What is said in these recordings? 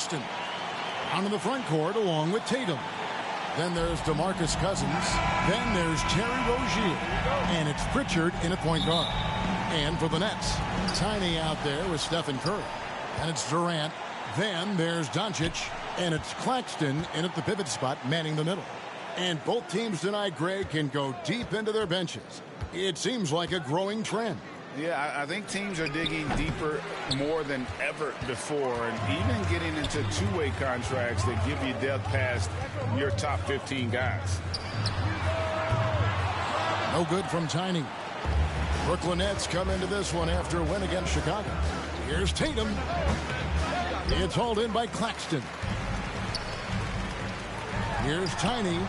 Boston. Down in the front court along with Tatum. Then there's DeMarcus Cousins. Then there's Terry Rozier. And it's Pritchard in at point guard. And for the Nets, Tiny out there with Stephen Curry. And it's Durant. Then there's Doncic. And it's Claxton in at the pivot spot, manning the middle. And both teams tonight, Greg, can go deep into their benches. It seems like a growing trend. Yeah, I think teams are digging deeper more than ever before, and even getting into two-way contracts that give you depth past your top 15 guys. No good from Tiny. Brooklyn Nets come into this one after a win against Chicago. Here's Tatum. It's hauled in by Claxton. Here's Tiny.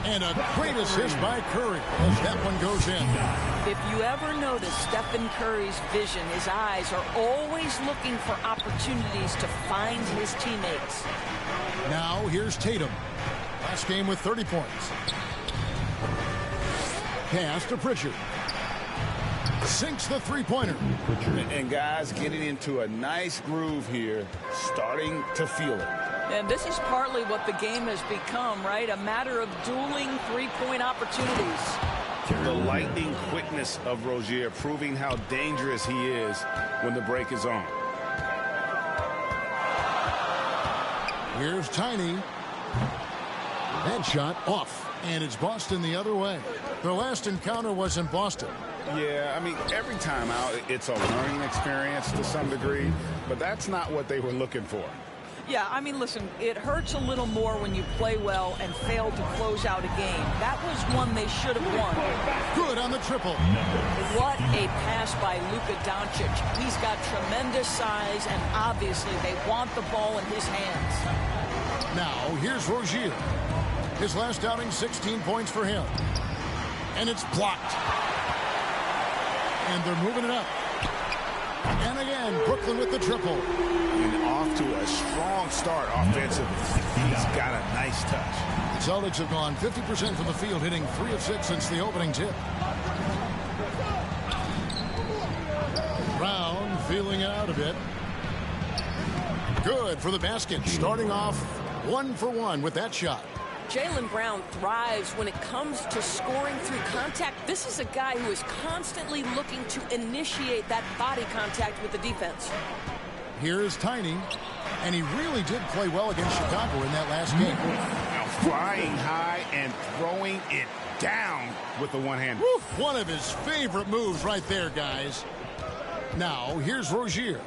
And a great assist by Curry as that one goes in. If you ever notice Stephen Curry's vision, his eyes are always looking for opportunities to find his teammates. Now here's Tatum. Last game with 30 points. Pass to Pritchard. Sinks the three-pointer. And guys getting into a nice groove here, starting to feel it. And this is partly what the game has become, right? A matter of dueling three-point opportunities. The lightning quickness of Rozier proving how dangerous he is when the break is on. Here's Tiny. That shot off. And it's Boston the other way. Their last encounter was in Boston. Yeah, I mean, every time out, it's a learning experience to some degree. But that's not what they were looking for. Yeah, I mean, listen, it hurts a little more when you play well and fail to close out a game. That was one they should have won. Good on the triple. What a pass by Luka Doncic. He's got tremendous size, and obviously they want the ball in his hands. Now, here's Rozier. His last outing, 16 points for him. And it's blocked. And they're moving it up. And again, Brooklyn with the triple. And off to a strong start offensively. He's got a nice touch. The Celtics have gone 50% from the field, hitting 3 of 6 since the opening tip. Brown feeling out a bit. Good for the basket. Starting off 1 for 1 with that shot. Jaylen Brown thrives when it comes to scoring through contact. This is a guy who is constantly looking to initiate that body contact with the defense. Here's Tiny, and he really did play well against Chicago in that last game. Now flying high and throwing it down with the one-hander. One of his favorite moves right there, guys. Now, here's Rozier.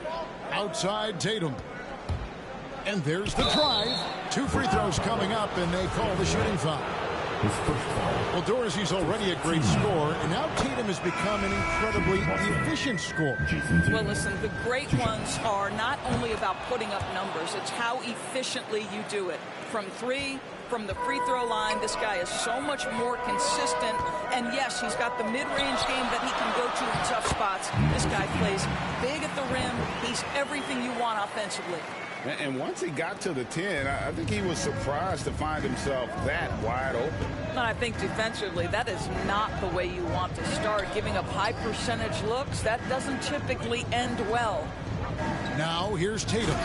Outside Tatum. And there's the drive. 2 free throws coming up, and they call the shooting foul. Well, Dorsey's already a great scorer, and now Tatum has become an incredibly efficient scorer. Well, listen, the great ones are not only about putting up numbers, it's how efficiently you do it. From 3, from the free throw line, this guy is so much more consistent. And yes, he's got the mid-range game that he can go to in tough spots. This guy plays big at the rim. He's everything you want offensively. And once he got to the 10, I think he was surprised to find himself that wide open. I think defensively, that is not the way you want to start. Giving up high percentage looks, that doesn't typically end well. Now, here's Tatum.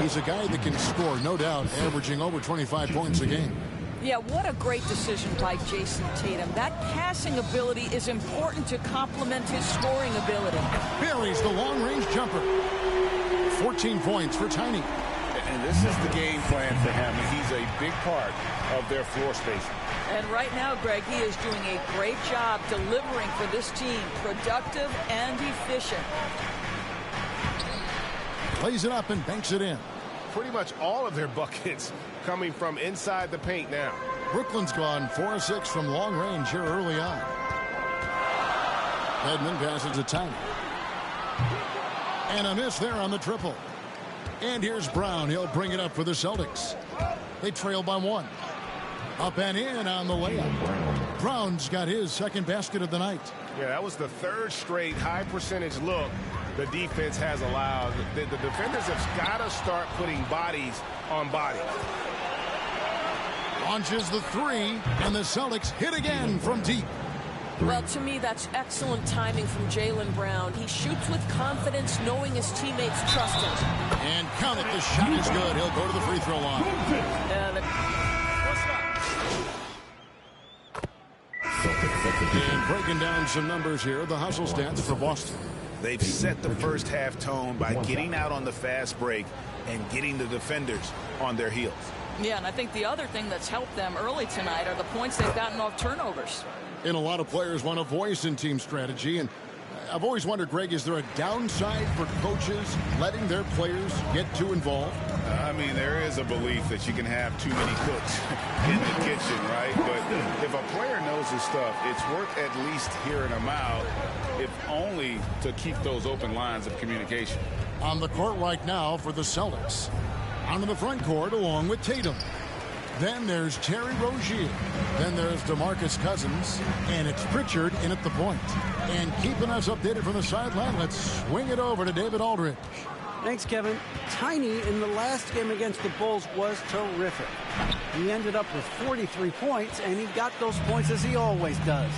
He's a guy that can score, no doubt, averaging over 25 points a game. Yeah, what a great decision by Jason Tatum. That passing ability is important to complement his scoring ability. Buries the long-range jumper. 14 points for Tiny. And this is the game plan for him, and he's a big part of their floor spacing. And right now, Greg, he is doing a great job delivering for this team. Productive and efficient. Plays it up and banks it in. Pretty much all of their buckets coming from inside the paint now. Brooklyn's gone 4 of 6 from long range here early on. Edmond passes to Tiny. And a miss there on the triple. And here's Brown. He'll bring it up for the Celtics. They trail by 1. Up and in on the layup. Brown's got his second basket of the night. Yeah, that was the 3rd straight high percentage look the defense has allowed. The defenders have got to start putting bodies on bodies. Launches the 3, and the Celtics hit again from deep. Well, to me, that's excellent timing from Jaylen Brown. He shoots with confidence, knowing his teammates trust him. And count it, the shot is good. He'll go to the free throw line. And breaking down some numbers here, the hustle stats for Boston. They've set the first half tone by getting out on the fast break and getting the defenders on their heels. Yeah, and I think the other thing that's helped them early tonight are the points they've gotten off turnovers. And a lot of players want a voice in team strategy. And I've always wondered, Greg, is there a downside for coaches letting their players get too involved? I mean, there is a belief that you can have too many cooks in the kitchen, right? But if a player knows his stuff, it's worth at least hearing them out, if only to keep those open lines of communication. On the court right now for the Celtics. Onto the front court along with Tatum. Then there's Terry Rozier. Then there's DeMarcus Cousins. And it's Pritchard in at the point. And keeping us updated from the sideline, let's swing it over to David Aldridge. Thanks, Kevin. Tiny in the last game against the Bulls was terrific. He ended up with 43 points, and he got those points as he always does,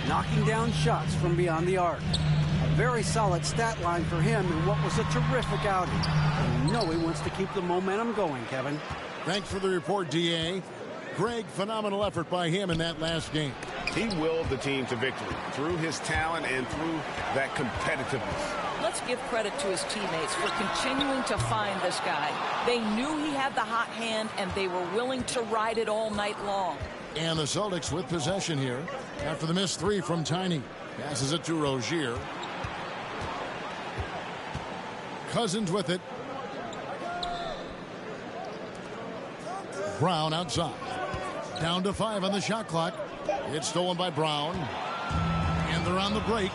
knocking down shots from beyond the arc. A very solid stat line for him in what was a terrific outing. And you know he wants to keep the momentum going, Kevin. Thanks for the report, D.A. Greg, phenomenal effort by him in that last game. He willed the team to victory through his talent and through that competitiveness. Let's give credit to his teammates for continuing to find this guy. They knew he had the hot hand, and they were willing to ride it all night long. And the Celtics with possession here after the missed three from Tiny. Passes it to Rozier. Cousins with it. Brown outside. Down to 5 on the shot clock. It's stolen by Brown. And they're on the break.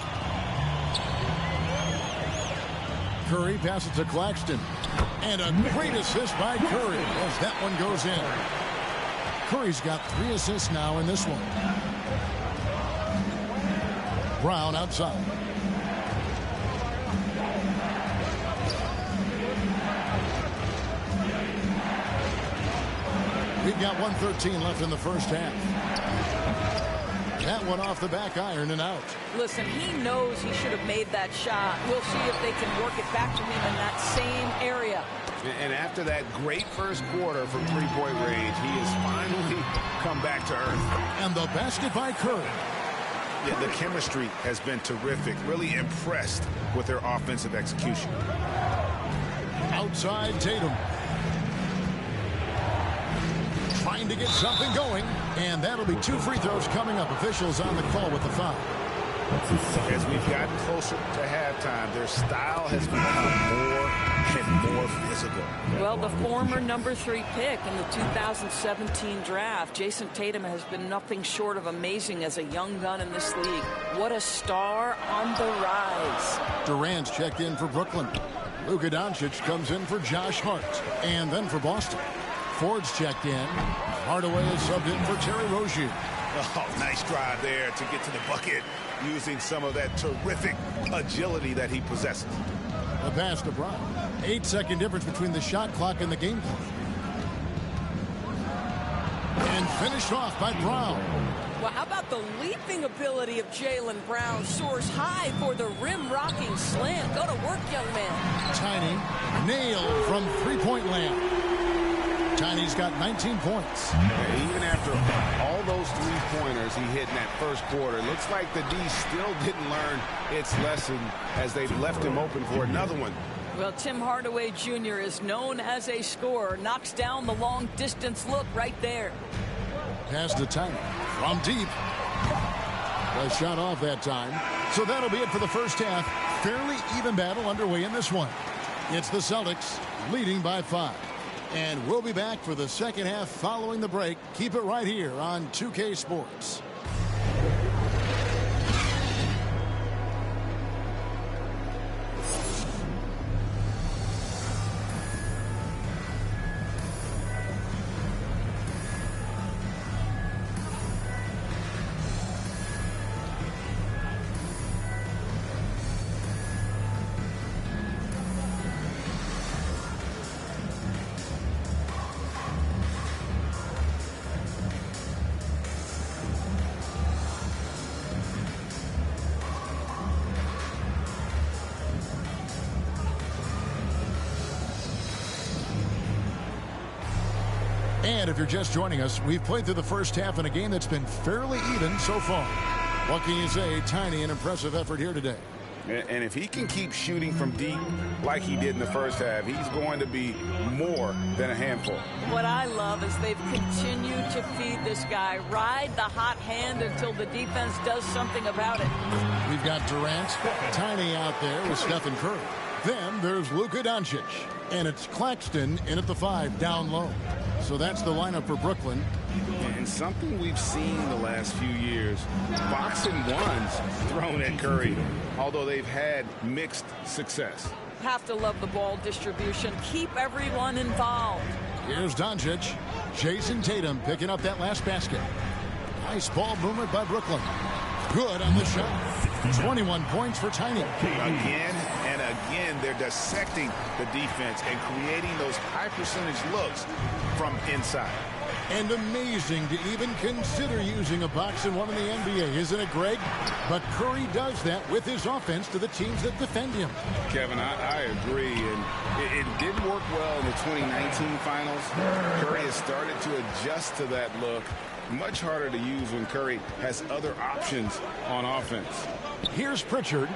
Curry passes to Claxton. And a great assist by Curry as that one goes in. Curry's got 3 assists now in this one. Brown outside. We've got 1:13 left in the first half. That one off the back iron and out. Listen, he knows he should have made that shot. We'll see if they can work it back to him in that same area. And after that great first quarter from three-point range, he has finally come back to earth. And the basket by Curry. Yeah, the chemistry has been terrific. Really impressed with their offensive execution. Outside Tatum. Trying to get something going. And that'll be 2 free throws coming up. Officials on the call with the foul. As we've gotten closer to halftime, their style has become more and more physical. Well, the former number 3 pick in the 2017 draft, Jason Tatum, has been nothing short of amazing as a young gun in this league. What a star on the rise. Durant's checked in for Brooklyn. Luka Doncic comes in for Josh Hart. And then for Boston, Ford's checked in. Hardaway is subbed in for Terry Rozier. Oh, nice drive there to get to the bucket, using some of that terrific agility that he possesses. A pass to Brown. 8-second difference between the shot clock and the game clock. And finished off by Brown. Well, how about the leaping ability of Jaylen Brown? Soars high for the rim-rocking slam. Go to work, young man. Tiny nailed from three-point land. Tiny's got 19 points. Even after all those three-pointers he hit in that first quarter, looks like the D still didn't learn its lesson as they've left him open for another one. Well, Tim Hardaway Jr. is known as a scorer. Knocks down the long-distance look right there. Pass to Tiny from deep. A shot off that time. So that'll be it for the first half. Fairly even battle underway in this one. It's the Celtics leading by 5. And we'll be back for the second half following the break. Keep it right here on 2K Sports. And if you're just joining us, we've played through the first half in a game that's been fairly even so far. What can you say? Tiny and impressive effort here today. And if he can keep shooting from deep like he did in the first half, he's going to be more than a handful. What I love is they've continued to feed this guy, ride the hot hand until the defense does something about it. We've got Durant, Tiny out there with Stephen Curry. Then there's Luka Doncic. And it's Claxton in at the 5 down low. So that's the lineup for Brooklyn. And something we've seen the last few years, box and ones thrown at Curry, although they've had mixed success. Have to love the ball distribution. Keep everyone involved. Here's Doncic. Jason Tatum picking up that last basket. Nice ball movement by Brooklyn. Good on the shot. 21 points for Tiny. Again and again, they're dissecting the defense and creating those high percentage looks from inside. And amazing to even consider using a box and one in the NBA, isn't it, Greg? But Curry does that with his offense to the teams that defend him. Kevin, I agree, and it didn't work well in the 2019 finals. Curry has started to adjust to that look. Much harder to use when Curry has other options on offense. Here's Pritchard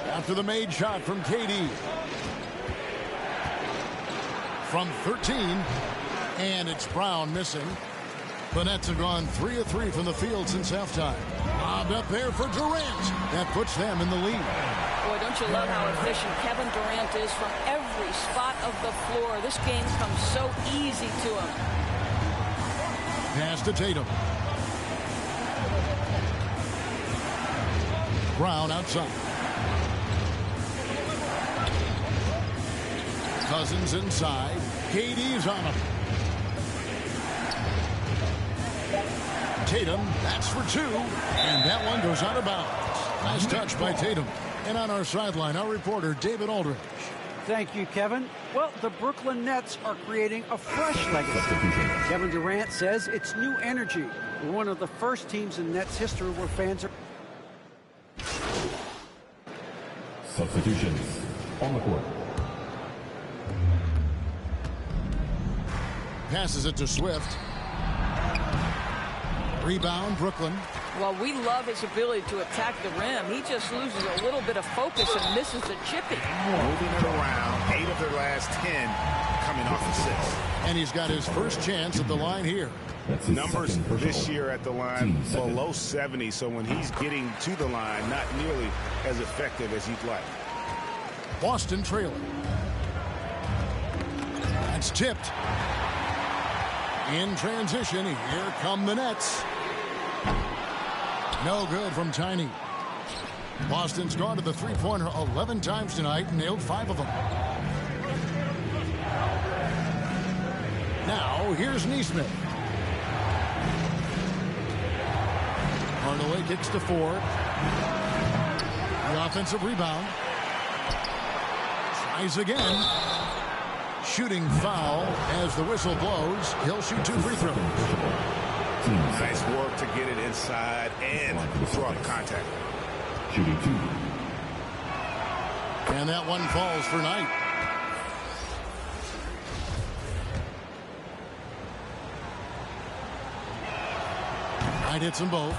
after the made shot from KD. From 13, and it's Brown missing. The Nets have gone 3 of 3 from the field since halftime. Lobbed up there for Durant. That puts them in the lead. Boy, don't you love how efficient Kevin Durant is from every spot of the floor. This game comes so easy to him. Pass to Tatum. Brown outside. Cousins inside. KD's on him. Tatum, that's for 2. And that one goes out of bounds. Nice touch by Tatum. And on our sideline, our reporter, David Aldridge. Thank you, Kevin. Well, the Brooklyn Nets are creating a fresh legacy. Kevin Durant says it's new energy. We're one of the first teams in Nets history where fans are... Substitutions on the court. Passes it to Swift. Rebound, Brooklyn. Well, we love his ability to attack the rim. He just loses a little bit of focus and misses the chippy. Moving it around, 8 of their last 10 coming off assists. And he's got his first chance at the line here. Numbers this year at the line below 70, so when he's getting to the line, not nearly as effective as he'd like. Boston trailing. That's tipped. In transition, here come the Nets. No good from Tiny. Boston's gone to the three-pointer 11 times tonight and nailed 5 of them. Now, here's Nesmith. Hardaway kicks to Ford. The offensive rebound. Tries again. Shooting foul as the whistle blows. He'll shoot 2 free throws. Nice work to get it inside and draw contact. Shooting 2. And that one falls for Knight. Knight hits them both.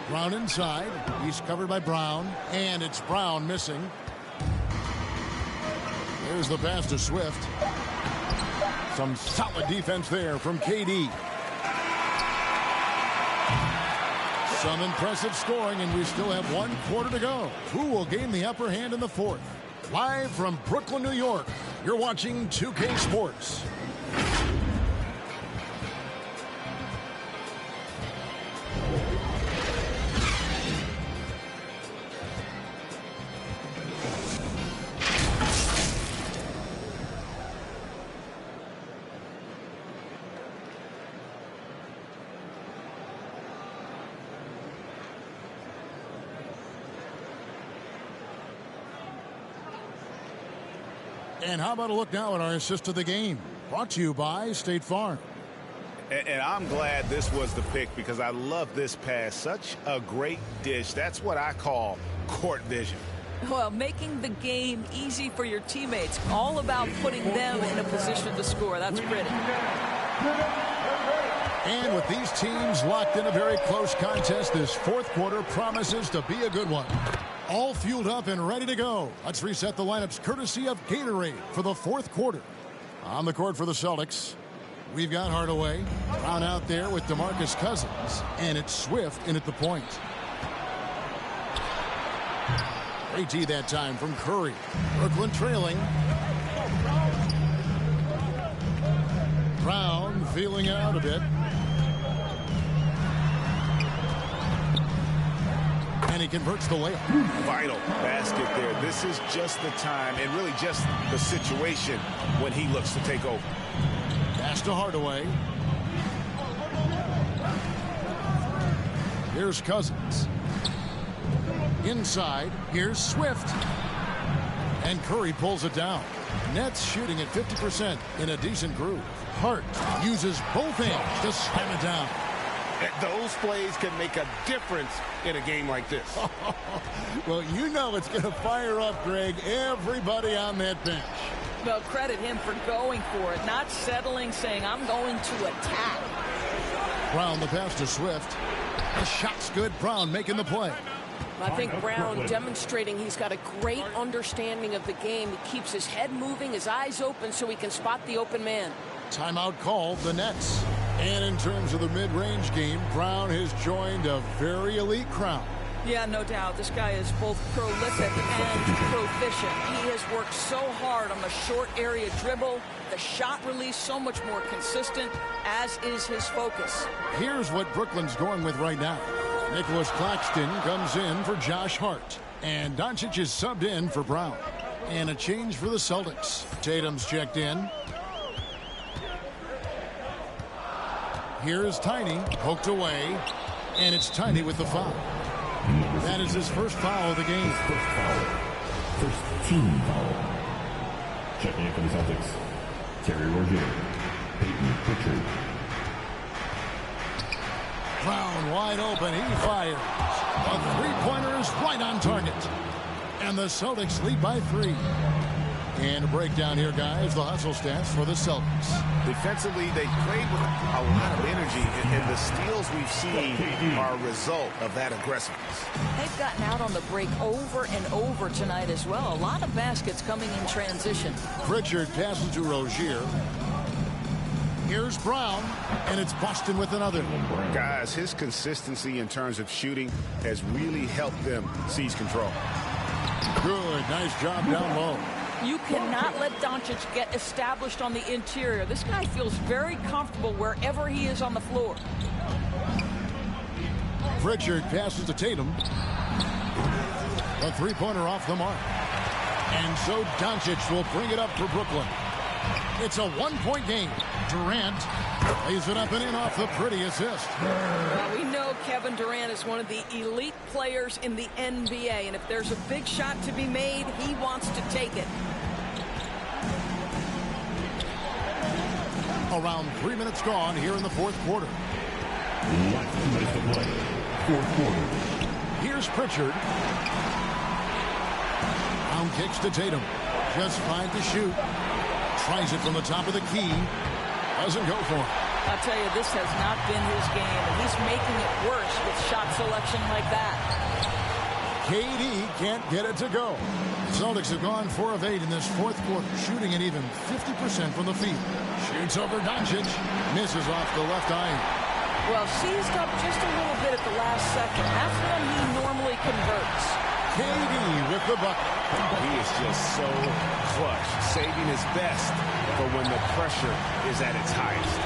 Brown inside. He's covered by Brown. And it's Brown missing. There's the pass to Swift. Some solid defense there from KD. Some impressive scoring, and we still have 1 quarter to go. Who will gain the upper hand in the 4th? Live from Brooklyn, New York, you're watching 2K Sports. And how about a look now at our assist of the game? Brought to you by State Farm. And I'm glad this was the pick because I love this pass. Such a great dish. That's what I call court vision. Well, making the game easy for your teammates. All about putting them in a position to score. That's pretty. And with these teams locked in a very close contest, this fourth quarter promises to be a good one. All fueled up and ready to go. Let's reset the lineups courtesy of Gatorade for the fourth quarter. On the court for the Celtics, we've got Hardaway. Brown out there with DeMarcus Cousins. And it's Swift in at the point. Great D that time from Curry. Brooklyn trailing. Brown feeling it out a bit. And he converts the layup. Vital basket there. This is just the time and really just the situation when he looks to take over. Pass to Hardaway. Here's Cousins. Inside, here's Swift. And Curry pulls it down. Nets shooting at 50% in a decent groove. Hart uses both hands to slam it down. Those plays can make a difference in a game like this. Well, you know it's going to fire up, Greg, everybody on that bench. Well, credit him for going for it, not settling, saying, I'm going to attack. Brown the pass to Swift. The shot's good. Brown making the play. I think Brown demonstrating he's got a great understanding of the game. He keeps his head moving, his eyes open so he can spot the open man. Timeout called, the Nets. And in terms of the mid-range game, Brown has joined a very elite crowd. Yeah, no doubt. This guy is both prolific and proficient. He has worked so hard on the short area dribble, the shot release so much more consistent, as is his focus. Here's what Brooklyn's going with right now. Nicholas Claxton comes in for Josh Hart. And Doncic is subbed in for Brown. And a change for the Celtics. Tatum's checked in. Here's Tiny, poked away, and it's Tiny with the foul. That is his first foul of the game. First team foul. Checking in for the Celtics, Terry Rozier, Peyton Pritchard. Brown wide open, he fires. A three-pointer is right on target. And the Celtics lead by 3. And a breakdown here, guys, the hustle stats for the Celtics. Defensively, they played with a lot of energy, and the steals we've seen are a result of that aggressiveness. They've gotten out on the break over and over tonight as well. A lot of baskets coming in transition. Pritchard passes to Rozier. Here's Brown, and it's Boston with another. Guys, his consistency in terms of shooting has really helped them seize control. Good, nice job down low. You cannot let Doncic get established on the interior. This guy feels very comfortable wherever he is on the floor. Pritchard passes to Tatum. A three-pointer off the mark. And so Doncic will bring it up for Brooklyn. It's a one-point game. Durant lays it up and in off the pretty assist. Well, we know Kevin Durant is one of the elite players in the NBA, and if there's a big shot to be made, he wants to take it. Around 3 minutes gone here in the fourth quarter. Last 2 minutes to play. Fourth quarter. Here's Pritchard. Brown kicks to Tatum. Just 5 to shoot. Tries it from the top of the key. Doesn't go for it. I'll tell you, this has not been his game, and he's making it worse with shot selection like that. KD can't get it to go. Celtics have gone 4 of 8 in this fourth quarter, shooting at even 50% from the field. Shoots over Doncic. Misses off the left eye. Well, seized up just a little bit at the last second. That's when he normally converts. KD with the bucket. He is just so clutch, saving his best for when the pressure is at its highest.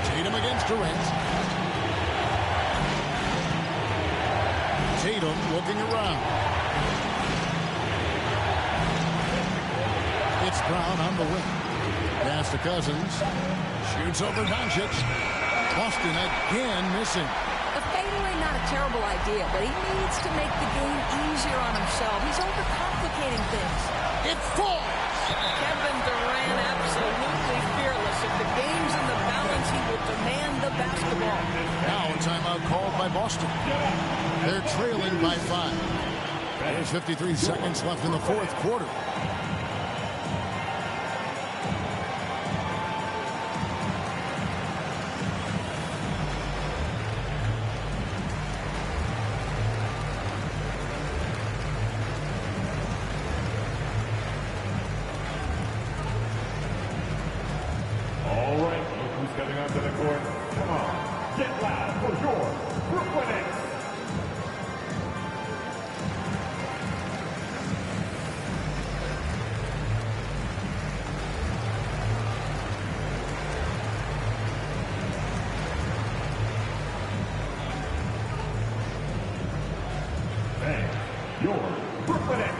Tatum against Durant. Tatum looking around. It's Brown on the wing. Pass to Cousins. Shoots over Doncic. Boston again missing. A fadeaway, not a terrible idea, but he needs to make the game easier on himself. He's overcomplicating things. It falls. Kevin Durant, absolutely fearless. If the game's in the balance, he will demand the basketball. Now a timeout called by Boston. They're trailing by 5. There's 53 seconds left in the fourth quarter. All right, look who's coming onto the court. Come on, get loud for your Brooklyn Nets. And your Brooklyn Nets.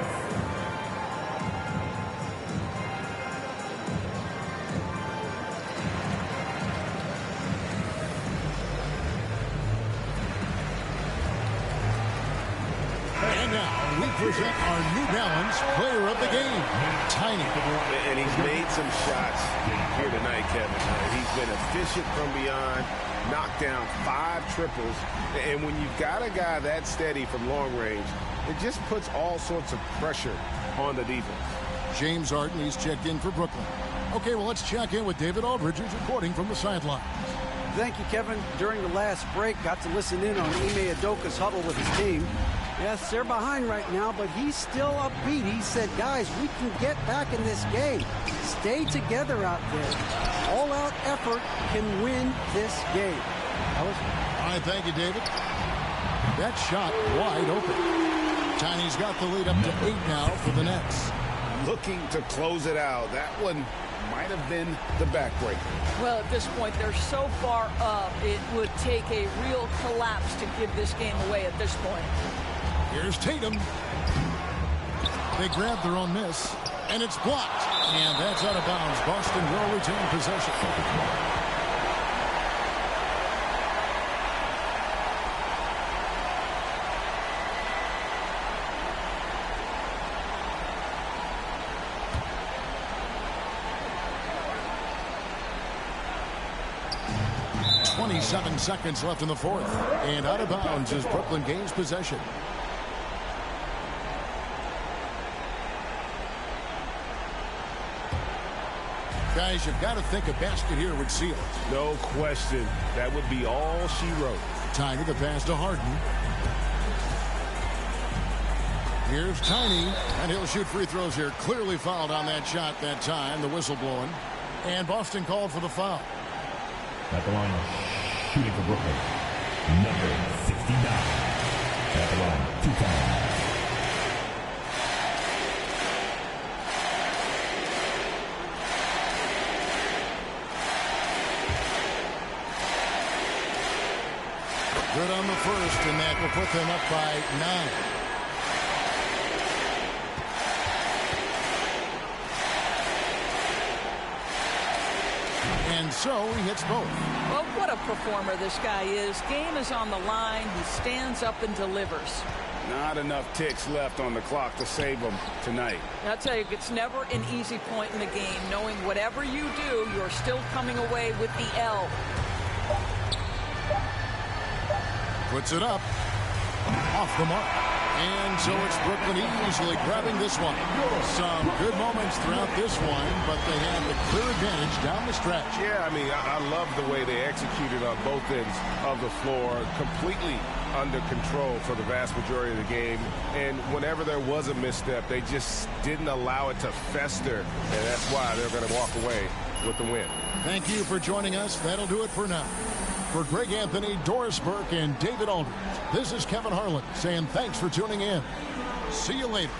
And now we present our New Balance player of the game, Tiny. And he's made some shots here tonight, Kevin. He's been efficient from beyond, knocked down 5 triples. And when you've got a guy that steady from long range, it just puts all sorts of pressure on the defense. James Harden, he's checked in for Brooklyn. Okay, well, let's check in with David Aldridge, who's reporting from the sideline. Thank you, Kevin. During the last break, got to listen in on Ime Udoka's huddle with his team. Yes, they're behind right now, but he's still upbeat. He said, guys, we can get back in this game. Stay together out there. All-out effort can win this game. All right, thank you, David. That shot wide open. Tiny's got the lead up to 8 now for the Nets. Looking to close it out. That one might have been the backbreaker. Well, at this point, they're so far up, it would take a real collapse to give this game away at this point. Here's Tatum. They grab their own miss, and it's blocked. And that's out of bounds. Boston will retain possession. .27 seconds left in the fourth. And out of bounds as Brooklyn gains possession. Guys, you've got to think a basket here would seal it. No question. That would be all she wrote. Tiny, the pass to Harden. Here's Tiny, and he'll shoot free throws here. Clearly fouled on that shot that time, the whistle blowing. And Boston called for the foul. At the line, shooting for Brooklyn, number 69. At the line, 2 times. Good on the first, and that will put them up by 9. And so he hits both. Well, what a performer this guy is. Game is on the line. He stands up and delivers. Not enough ticks left on the clock to save them tonight. I'll tell you, it's never an easy point in the game, knowing whatever you do, you're still coming away with the L. Puts it up. Off the mark. And so it's Brooklyn easily grabbing this one. Some good moments throughout this one, but they have the clear advantage down the stretch. Yeah, I mean, I love the way they executed on both ends of the floor. Completely under control for the vast majority of the game. And whenever there was a misstep, they just didn't allow it to fester. And that's why they're going to walk away with the win. Thank you for joining us. That'll do it for now. For Greg Anthony, Doris Burke, and David Aldridge, this is Kevin Harlan saying thanks for tuning in. See you later.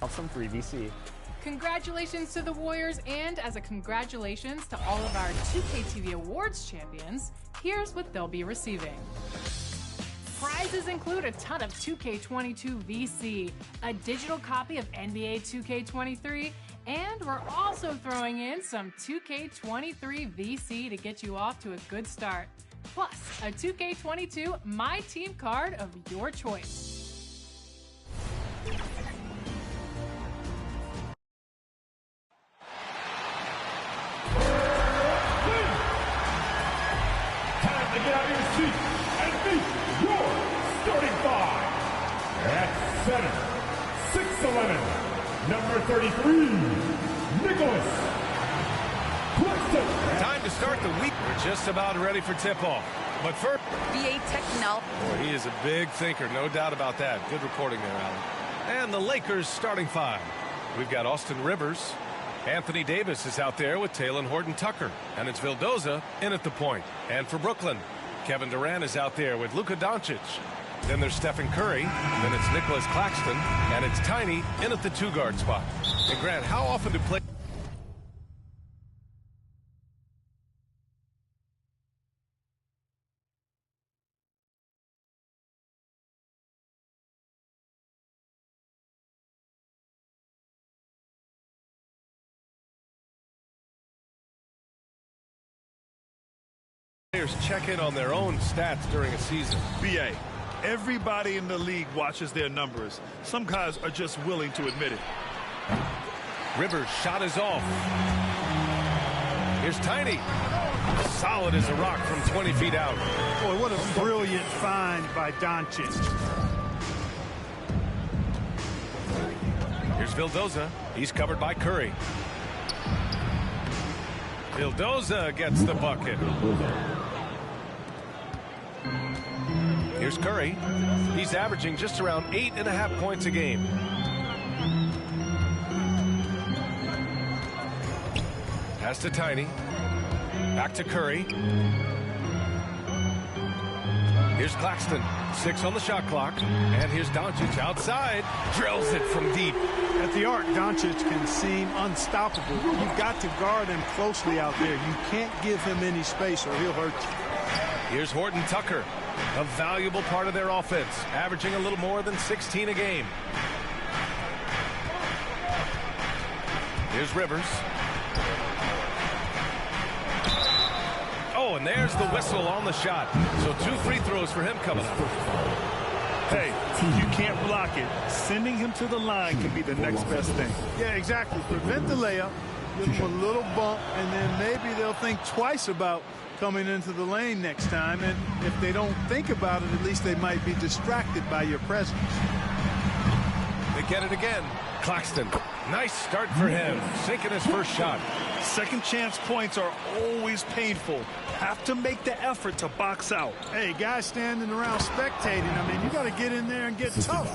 yourself some free VC. Congratulations to the Warriors, and as a congratulations to all of our 2K TV Awards champions, here's what they'll be receiving. Prizes include a ton of 2K22 VC, a digital copy of NBA 2K23, and we're also throwing in some 2K23 VC to get you off to a good start. Plus, a 2K22 My Team card of your choice. Time to get out of your seat and meet your starting five. At center, 6'11", number 33, Nicholas Claxton. Time to start the week. We're just about ready for tip-off. But first, VA Technology. boy, he is a big thinker, no doubt about that. Good reporting there, Alan. And the Lakers starting five. We've got Austin Rivers. Anthony Davis is out there with Talen Horton-Tucker. And it's Vildoza in at the point. And for Brooklyn, Kevin Durant is out there with Luka Doncic. Then there's Stephen Curry. Then it's Nicholas Claxton. And it's Tiny in at the two-guard spot. And Grant, how often do players... check in on their own stats during a season? BA, everybody in the league watches their numbers. Some guys are just willing to admit it. Rivers' shot is off. Here's Tiny. Solid as a rock from 20 feet out. Boy, what a brilliant find by Doncic. Here's Vildoza. He's covered by Curry. Vildoza gets the bucket. Here's Curry. He's averaging just around 8.5 points a game. Pass to Tiny. Back to Curry. Here's Claxton. 6 on the shot clock. And here's Doncic outside. Drills it from deep. At the arc, Doncic can seem unstoppable. You've got to guard him closely out there. You can't give him any space or he'll hurt you. Here's Horton-Tucker, a valuable part of their offense, averaging a little more than 16 a game. Here's Rivers. Oh, and there's the whistle on the shot. So 2 free throws for him coming up. Hey, you can't block it. Sending him to the line can be the next best thing. Yeah, exactly. Prevent the layup, give him a little bump, and then maybe they'll think twice about coming into the lane next time. And if they don't think about it, at least they might be distracted by your presence. They get it again. Claxton. Nice start for him. Sinking his first shot. Second chance points are always painful. Have to make the effort to box out. Hey, guys standing around spectating, I mean, you got to get in there and get tough.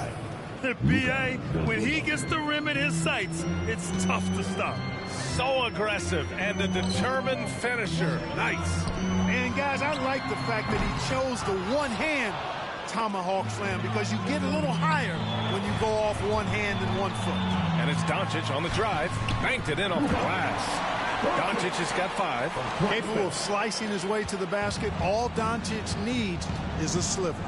BA, when he gets the rim in his sights, it's tough to stop. So aggressive and a determined finisher. Nice. And, guys, I like the fact that he chose the one-hand tomahawk slam because you get a little higher when you go off one hand and 1 foot. And it's Doncic on the drive. Banked it in off the glass. Doncic has got 5. Capable of slicing his way to the basket. All Doncic needs is a sliver.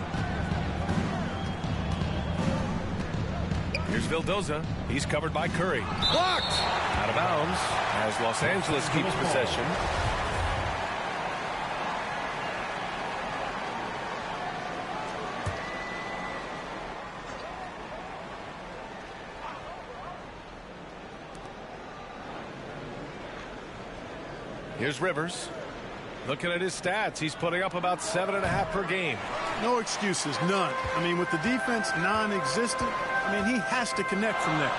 Here's Vildoza. He's covered by Curry. Blocked! Out of bounds as Los Angeles keeps possession. Here's Rivers. Looking at his stats, he's putting up about 7.5 per game. No excuses, none. I mean, with the defense non-existent, I mean, he has to connect from there.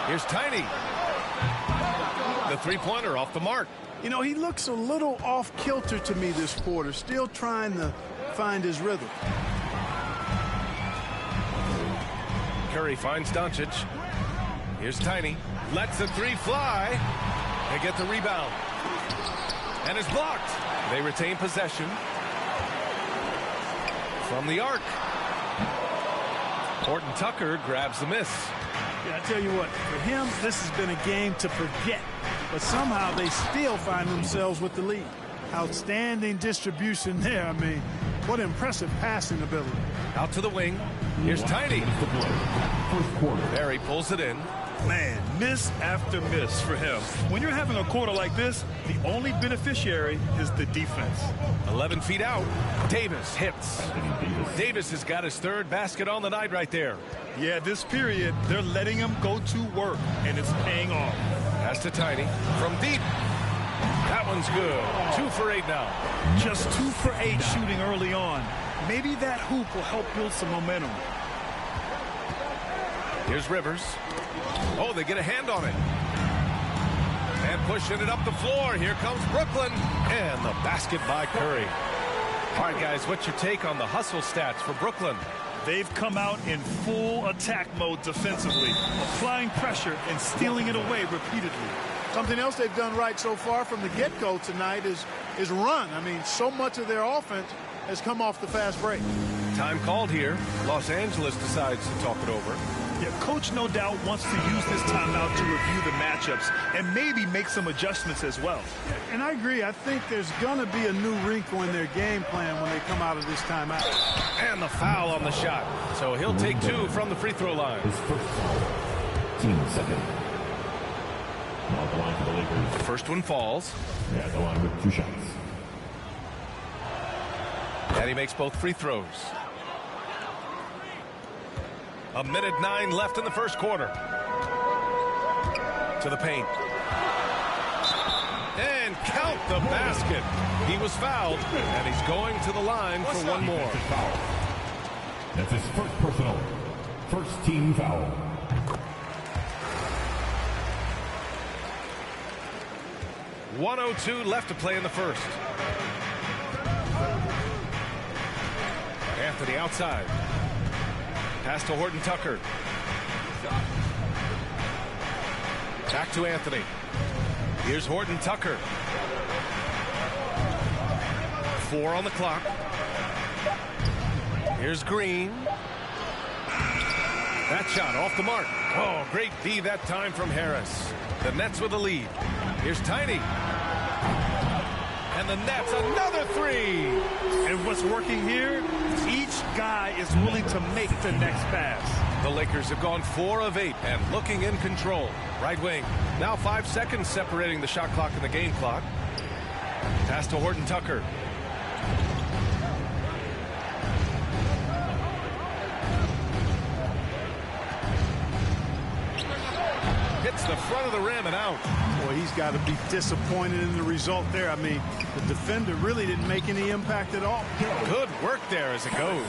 Here's Tiny. The three-pointer off the mark. You know, he looks a little off-kilter to me this quarter, still trying to find his rhythm. Curry finds Doncic. Here's Tiny. Lets the 3 fly. They get the rebound. And is blocked. They retain possession. From the arc. Horton-Tucker grabs the miss. Yeah, I tell you what, for him, this has been a game to forget. But somehow they still find themselves with the lead. Outstanding distribution there. I mean, what impressive passing ability. Out to the wing. Here's Tiny. First quarter. Barry pulls it in. Man, miss after miss for him. When you're having a quarter like this, the only beneficiary is the defense. 11 feet out. Davis hits. Davis has got his third basket on the night right there. Yeah, this period, they're letting him go to work, and it's paying off. Pass to Tiny. From deep. That one's good. 2 for 8 now. Just 2 for 8 shooting early on. Maybe that hoop will help build some momentum. Here's Rivers. Oh, they get a hand on it. And pushing it up the floor. Here comes Brooklyn. And the basket by Curry. All right, guys, what's your take on the hustle stats for Brooklyn? They've come out in full attack mode defensively, applying pressure and stealing it away repeatedly. Something else they've done right so far from the get-go tonight is run. I mean, so much of their offense has come off the fast break. Time called here. Los Angeles decides to talk it over. Yeah, coach no doubt wants to use this timeout to review the matchups and maybe make some adjustments as well. And I agree. I think there's going to be a new wrinkle in their game plan when they come out of this timeout. And the foul on the shot. So he'll take 2 from the free throw line. His first foul. Team second. Now at the line for the Lakers. First one falls. At the line with 2 shots. And he makes both free throws. 1:09 left in the first quarter. To the paint. And count the basket. He was fouled, and he's going to the line for one more. That's his first personal. First team foul. .102 left to play in the first. Anthony outside. Pass to Horton Tucker. Back to Anthony. Here's Horton Tucker. 4 on the clock. Here's Green. That shot off the mark. Oh, great D that time from Harris. The Nets with the lead. Here's Tiny. And the Nets, another 3. And what's working here, each guy is willing to make the next pass. The Lakers have gone 4 of 8 and looking in control. Right wing. Now 5 seconds separating the shot clock and the game clock. Pass to Horton Tucker. Hits the front of the rim and out. Boy, he's got to be disappointed in the result there. I mean, the defender really didn't make any impact at all. Good work there as it goes.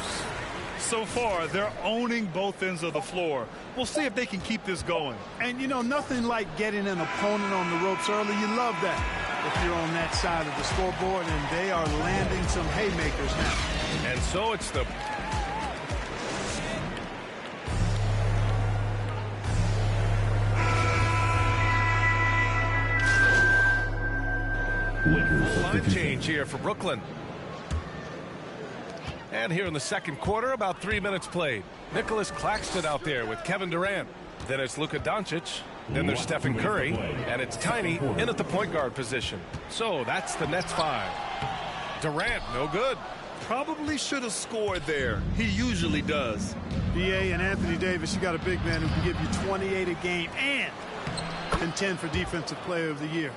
So far, they're owning both ends of the floor. We'll see if they can keep this going. And, you know, nothing like getting an opponent on the ropes early. You love that if you're on that side of the scoreboard, and they are landing some haymakers now. And so it's the... line change here for Brooklyn. And here in the second quarter, about 3 minutes played. Nicholas Claxton out there with Kevin Durant. Then it's Luka Doncic. Then there's Stephen Curry. And it's Tiny in at the point guard position. So that's the Nets 5. Durant, no good. Probably should have scored there. He usually does. B.A. and Anthony Davis, you got a big man who can give you 28 a game and contend for Defensive Player of the Year.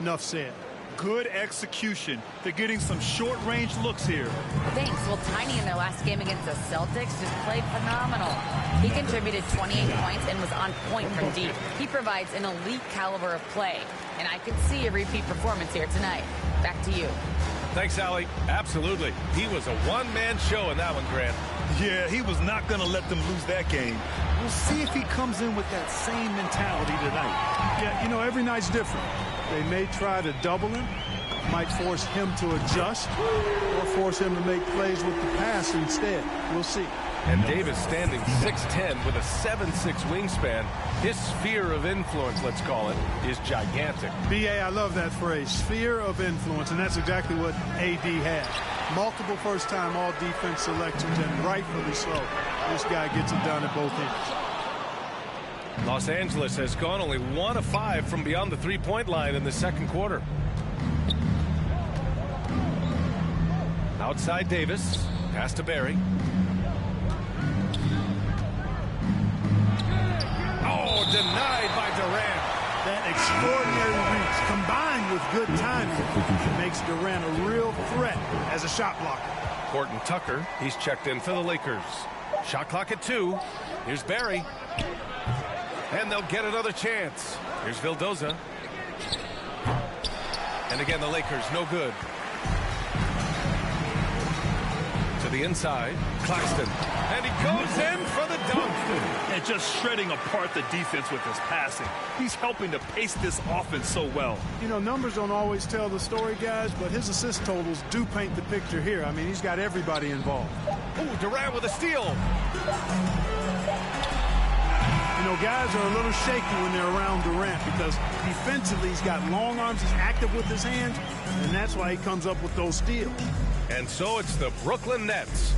Enough said. Good execution. They're getting some short-range looks here. Thanks. Well, Tiny in their last game against the Celtics just played phenomenal. He contributed 28 points and was on point from deep. He provides an elite caliber of play, and I could see a repeat performance here tonight. Back to you. Thanks, Allie. Absolutely. He was a one-man show in that one, Grant. Yeah, he was not going to let them lose that game. We'll see if he comes in with that same mentality tonight. Yeah, you know, every night's different. They may try to double him, might force him to adjust, or force him to make plays with the pass instead. We'll see. And Davis standing 6'10" with a 7'6" wingspan. His sphere of influence, let's call it, is gigantic. B.A., I love that phrase, sphere of influence, and that's exactly what A.D. has. Multiple first-time all-defense selections, and rightfully so. This guy gets it done at both ends. Los Angeles has gone only 1 of 5 from beyond the three-point line in the second quarter. Outside Davis. Pass to Barry. Oh, denied by Durant. That extraordinary reach combined with good timing makes Durant a real threat as a shot blocker. Horton Tucker, he's checked in for the Lakers. Shot clock at 2. Here's Barry. And they'll get another chance. Here's Vildoza. And again, the Lakers, no good. To the inside, Claxton. And he goes in for the dunk. And just shredding apart the defense with his passing. He's helping to pace this offense so well. You know, numbers don't always tell the story, guys, but his assist totals do paint the picture here. I mean, he's got everybody involved. Oh, Durant with a steal. You know, guys are a little shaky when they're around Durant because defensively he's got long arms, he's active with his hands, and that's why he comes up with those steals. And so it's the Brooklyn Nets.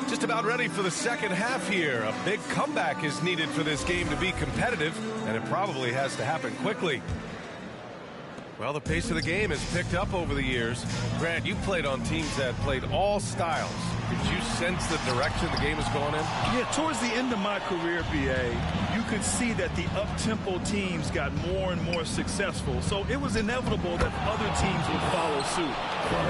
Just about ready for the second half here. A big comeback is needed for this game to be competitive, and it probably has to happen quickly. Well, the pace of the game has picked up over the years. Grant, you played on teams that played all styles. Did you sense the direction the game is going in? Yeah, towards the end of my career, BA, you could see that the up-tempo teams got more and more successful. So it was inevitable that other teams would follow suit.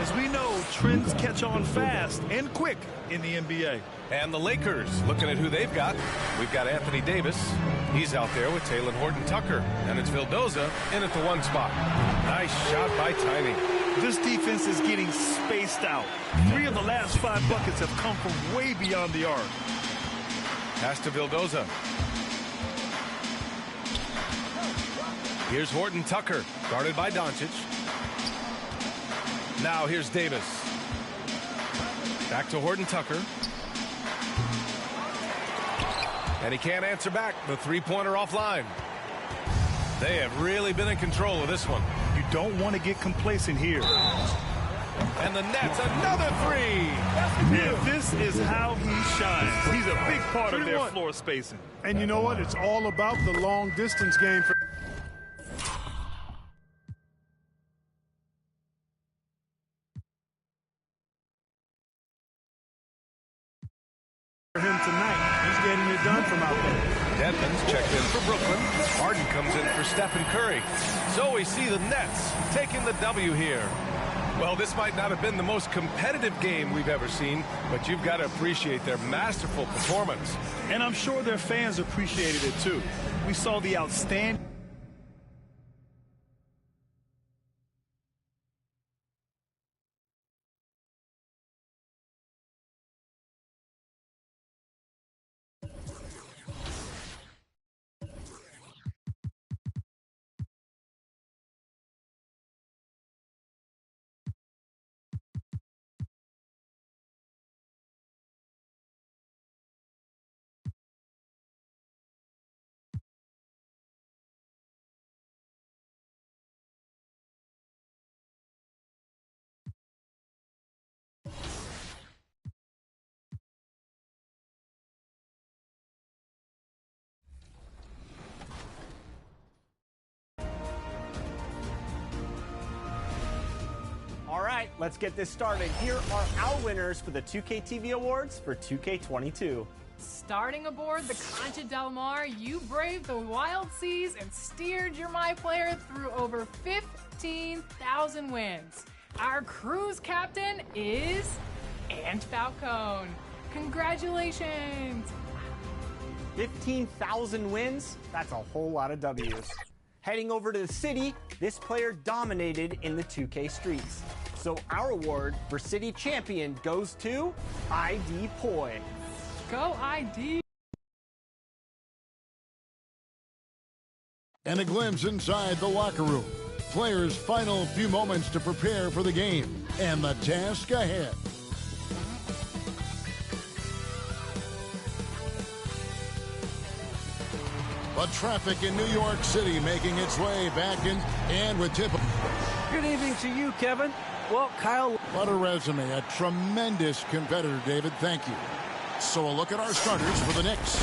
As we know, trends catch on fast and quick in the NBA. And the Lakers, looking at who they've got. We've got Anthony Davis. He's out there with Talen Horton-Tucker. And it's Vildoza in at the 1 spot. Nice shot by Tiny. This defense is getting spaced out. 3 of the last 5 buckets have come from way beyond the arc. Pass to Vildoza. Here's Horton-Tucker, guarded by Doncic. Now here's Davis. Back to Horton-Tucker. And he can't answer back. The three-pointer offline. They have really been in control of this one. You don't want to get complacent here. And the Nets, another 3. Yeah, this is how he shines. He's a big part of their floor spacing. And you know what? It's all about the long distance game for him tonight. He's getting it done from out there. Dedmon's checked in for Brooklyn. Harden comes in for Stephen Curry. So we see the Nets taking the W here. Well, this might not have been the most competitive game we've ever seen, but you've got to appreciate their masterful performance. And I'm sure their fans appreciated it too. We saw the outstanding All right, let's get this started. Here are our winners for the 2K TV Awards for 2K22. Starting aboard the Concha Del Mar, you braved the wild seas and steered your My Player through over 15,000 wins. Our cruise captain is Ant Falcone. Congratulations! 15,000 wins? That's a whole lot of W's. Heading over to the city, this player dominated in the 2K streets. So our award for city champion goes to ID Poi. Go ID! And a glimpse inside the locker room. players' final few moments to prepare for the game and the task ahead. But traffic in New York City making its way back in, and with tip. Good evening to you, Kevin. Well, Kyle. What a resume. A tremendous competitor, David. Thank you. So a look at our starters for the Knicks.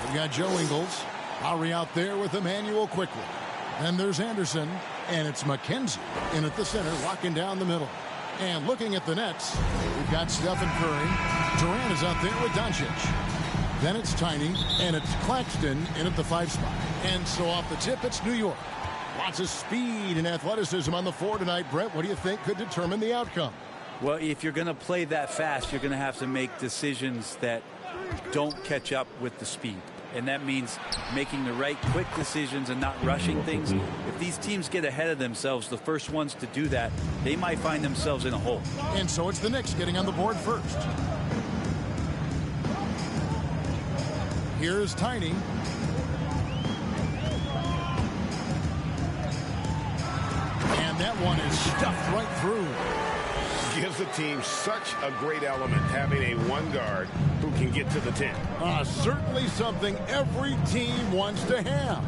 We've got Joe Ingles. Lowry out there with Emmanuel quickly. Then there's Anderson, and it's McKenzie in at the center, locking down the middle. And looking at the Nets, we've got Stephen Curry. Durant is out there with Doncic. Then it's Tiny, and it's Claxton in at the 5 spot. And so off the tip, it's New York. Lots of speed and athleticism on the floor tonight. Brett, what do you think could determine the outcome? Well, if you're going to play that fast, you're going to have to make decisions that don't catch up with the speed. And that means making the right quick decisions and not rushing things. If these teams get ahead of themselves, the first ones to do that, they might find themselves in a hole. And so it's the Knicks getting on the board first. Here's Tiny. And that one is stuffed right through. Gives the team such a great element having a one guard who can get to the 10. Certainly something every team wants to have.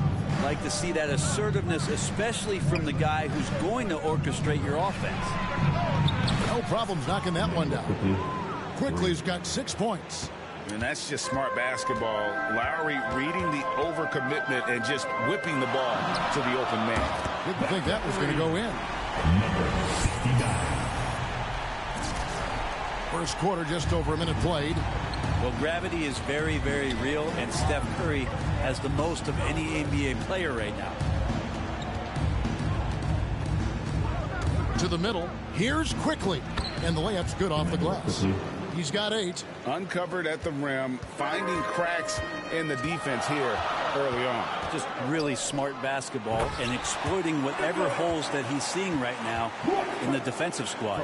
Like to see that assertiveness, especially from the guy who's going to orchestrate your offense. No problems knocking that one down. Quickly's got 6 points. And that's just smart basketball. Lowry reading the overcommitment and just whipping the ball to the open man. Didn't think that was going to go in. First quarter, just over a minute played. Well, gravity is very, very real, and Steph Curry has the most of any NBA player right now. To the middle. Here's Quickly. And the layup's good off the glass. He's got 8. Uncovered at the rim, finding cracks in the defense here early on. Just really smart basketball and exploiting whatever holes that he's seeing right now in the defensive squad.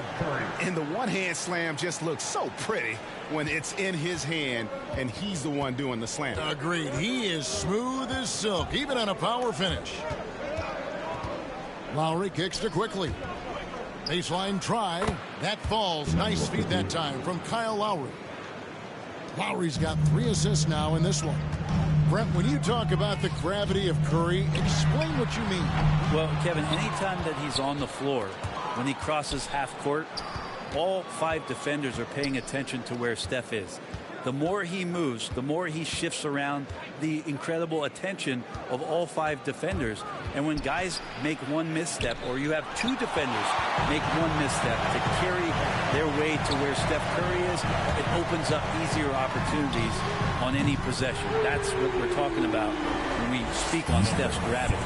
And the one-hand slam just looks so pretty when it's in his hand and he's the one doing the slam. Agreed. He is smooth as silk, even on a power finish. Lowry kicks to Quickly. Baseline try. That falls. Nice feed that time from Kyle Lowry. Lowry's got 3 assists now in this one. Brent, when you talk about the gravity of Curry, explain what you mean. Well, Kevin, anytime that he's on the floor, when he crosses half court, all 5 defenders are paying attention to where Steph is. The more he moves, the more he shifts around, the incredible attention of all 5 defenders. And when guys make one misstep, or you have 2 defenders make one misstep to carry their way to where Steph Curry is, it opens up easier opportunities on any possession. That's what we're talking about when we speak on Steph's gravity.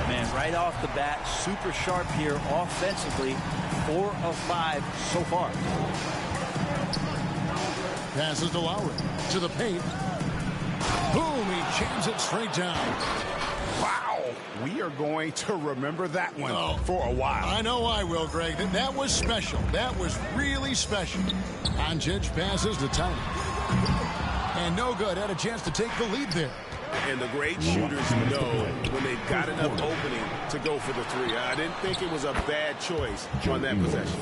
Man, right off the bat, super sharp here offensively, 4 of 5 so far. Passes to Lowry. To the paint. Boom, he jams it straight down. Wow. We are going to remember that one for a while. I know I will, Greg. That was special. That was really special. Doncic passes to Tiny. And no good. Had a chance to take the lead there. And the great shooters know when they've got enough opening to go for the 3. I didn't think it was a bad choice on that possession.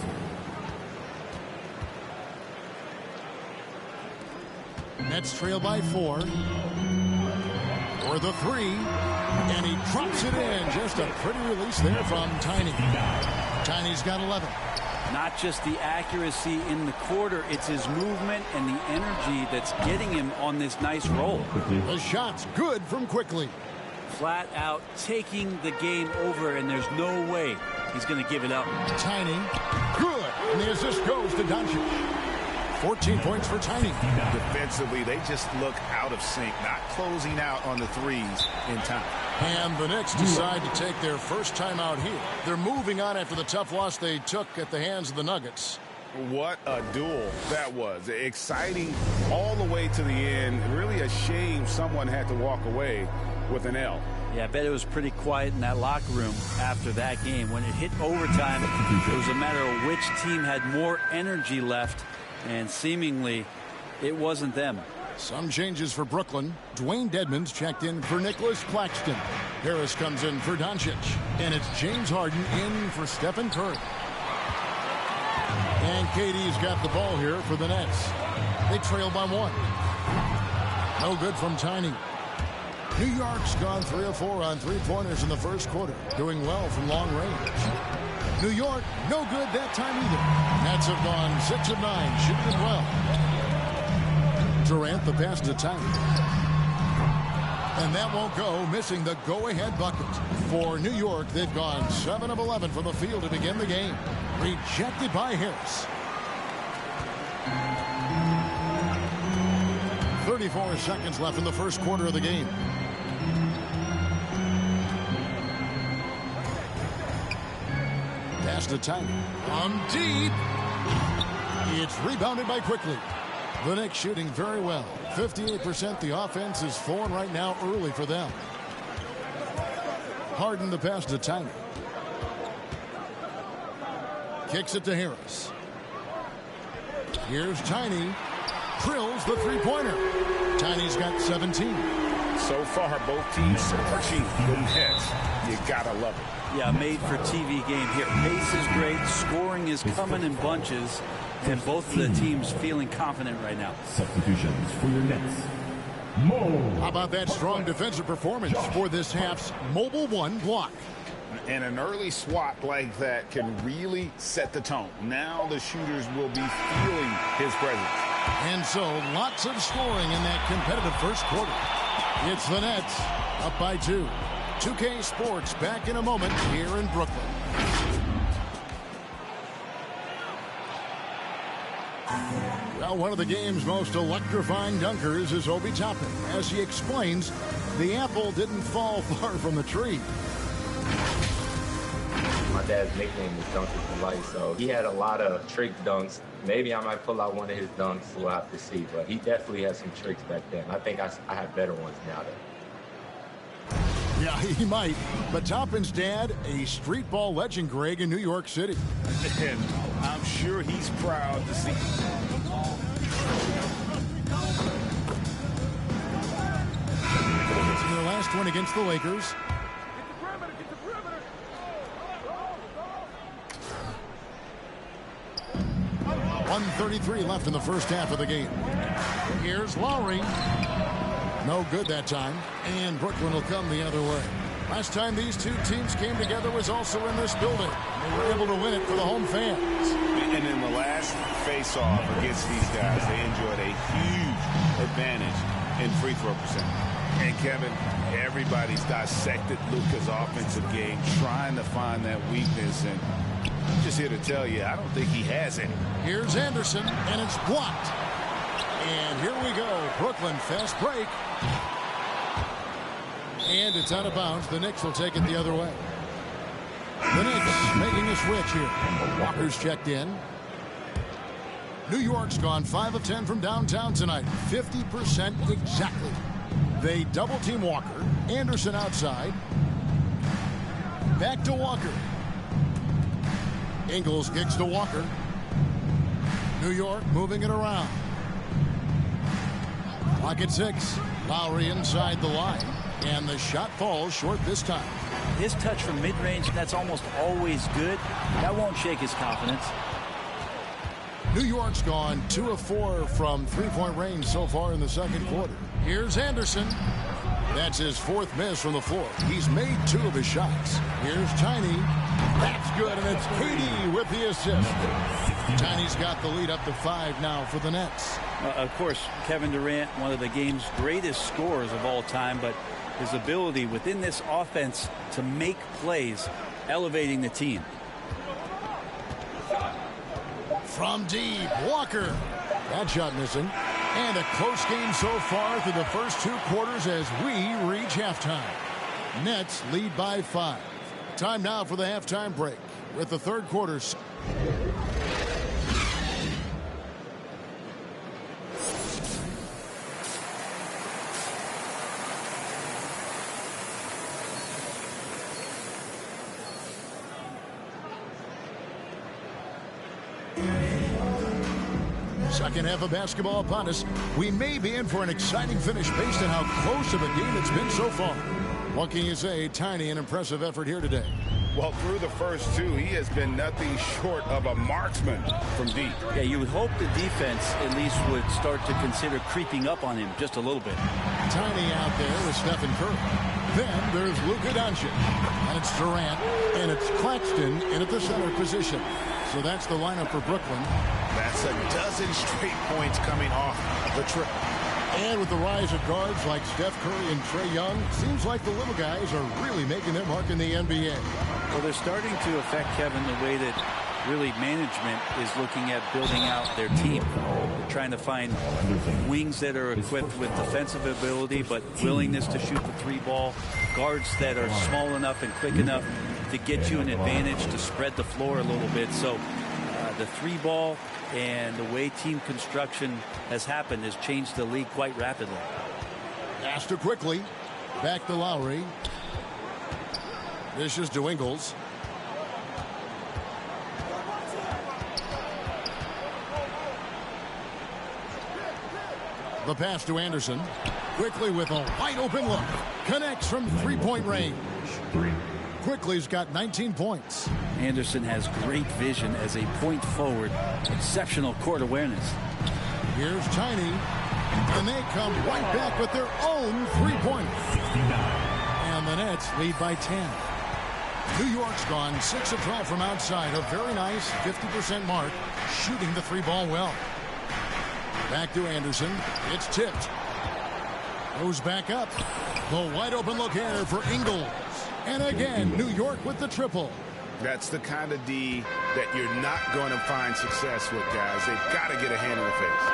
Nets trail by 4. For the 3. And he drops it in. Just a pretty release there from Tiny. Tiny's got 11. Not just the accuracy in the quarter, it's his movement and the energy that's getting him on this nice roll. The shot's good from Quickly. Flat out taking the game over, and there's no way he's going to give it up. Tiny. Good. And the assist goes to Doncic. 14 points for Tiny. Defensively, they just look out of sync, not closing out on the 3s in time. And the Knicks decide to take their first time out here. They're moving on after the tough loss they took at the hands of the Nuggets. What a duel that was. Exciting all the way to the end. Really a shame someone had to walk away with an L. Yeah, I bet it was pretty quiet in that locker room after that game. When it hit overtime, it was a matter of which team had more energy left. And seemingly, it wasn't them. Some changes for Brooklyn. Dwayne Dedmon's checked in for Nicholas Claxton. Harris comes in for Doncic. And it's James Harden in for Stephen Curry. And KD's got the ball here for the Nets. They trail by 1. No good from Tiny. New York's gone 3 of 4 on three-pointers in the first quarter. Doing well from long range. New York, no good that time either. Nets have gone 6 of 9, shooting it well. Durant the pass to Tiny. And that won't go, missing the go-ahead bucket. For New York, they've gone 7 of 11 from the field to begin the game. Rejected by Harris. 34 seconds left in the first quarter of the game. Pass to Tiny. From deep. It's rebounded by Quickly. The Knicks shooting very well. 58%. The offense is flowing right now early for them. Harden the pass to Tiny. Kicks it to Harris. Here's Tiny. Drills the three-pointer. Tiny's got 17. So far, both teams searching the Nets. You gotta love it. Yeah, made for TV game here. Pace is great. Scoring is coming in bunches. And both of the teams feeling confident right now. Substitutions for your Nets. How about that strong defensive performance for this half's Mobile One block? And an early swat like that can really set the tone. Now the shooters will be feeling his presence. And so lots of scoring in that competitive first quarter. It's the Nets up by 2. 2K Sports back in a moment here in Brooklyn. Well, one of the game's most electrifying dunkers is Obi Toppin. As he explains, the apple didn't fall far from the tree. My dad's nickname is Dunker for Life, so he had a lot of trick dunks. Maybe I might pull out one of his dunks. We'll have to see, but he definitely had some tricks back then. I think I have better ones now, though. Yeah, he might. But Toppin's dad, a street ball legend, Greg, in New York City. And I'm sure he's proud to see. It's their last one against the Lakers. .133 left in the first half of the game. Here's Lowry. No good that time. And Brooklyn will come the other way. Last time these two teams came together was also in this building. They were able to win it for the home fans. And in the last face-off against these guys, they enjoyed a huge advantage in free throw percentage. And Kevin, everybody's dissected Luka's offensive game, trying to find that weakness. And I'm just here to tell you, I don't think he has any. Here's Anderson, and it's blocked. And here we go. Brooklyn fast break. And it's out of bounds. The Knicks will take it the other way. The Knicks making a switch here. Walker's checked in. New York's gone 5 of 10 from downtown tonight. 50% exactly. They double team Walker. Anderson outside. Back to Walker. Ingles kicks to Walker. New York moving it around. Clock at 6. Lowry inside the line. And the shot falls short this time. His touch from mid-range, that's almost always good. That won't shake his confidence. New York's gone 2 of 4 from three-point range so far in the second quarter. Here's Anderson. That's his 4th miss from the floor. He's made 2 of his shots. Here's Tiny. That's good, and it's KD with the assist. Tiny's got the lead up to 5 now for the Nets. Of course, Kevin Durant, one of the game's greatest scorers of all time, but his ability within this offense to make plays, elevating the team. From deep, Walker. That shot missing. And a close game so far through the first 2 quarters as we reach halftime. Nets lead by 5. Time now for the halftime break with the third quarter. Second half of basketball upon us. We may be in for an exciting finish based on how close of a game it's been so far. What can you say? Tiny, an impressive effort here today. Well, through the first two, he has been nothing short of a marksman from deep. Yeah, you would hope the defense at least would start to consider creeping up on him just a little bit. Tiny out there with Stephen Curry. Then there's Luka Doncic. And it's Durant. And it's Claxton in at the center position. So that's the lineup for Brooklyn. That's a dozen straight points coming off the triple. And with the rise of guards like Steph Curry and Trae Young, seems like the little guys are really making their mark in the NBA. Well, they're starting to affect, Kevin, the way that really management is looking at building out their team. They're trying to find wings that are equipped with defensive ability but willingness to shoot the three ball, guards that are small enough and quick enough to get you an advantage to spread the floor a little bit. So the three ball and the way team construction has happened has changed the league quite rapidly. Pass to quickly. Back to Lowry. This is to Ingles. The pass to Anderson. Quickly with a wide open look. Connects from three-point range. Quickly's got 19 points. Anderson has great vision as a point forward. Exceptional court awareness. Here's Tiny. And they come right back with their own three-pointer. And the Nets lead by 10. New York's gone 6 of 12 from outside. A very nice 50% mark. Shooting the three ball well. Back to Anderson. It's tipped. Goes back up. The wide open look here for Ingles. And again, New York with the triple. That's the kind of D that you're not going to find success with, guys. They've got to get a hand in the face.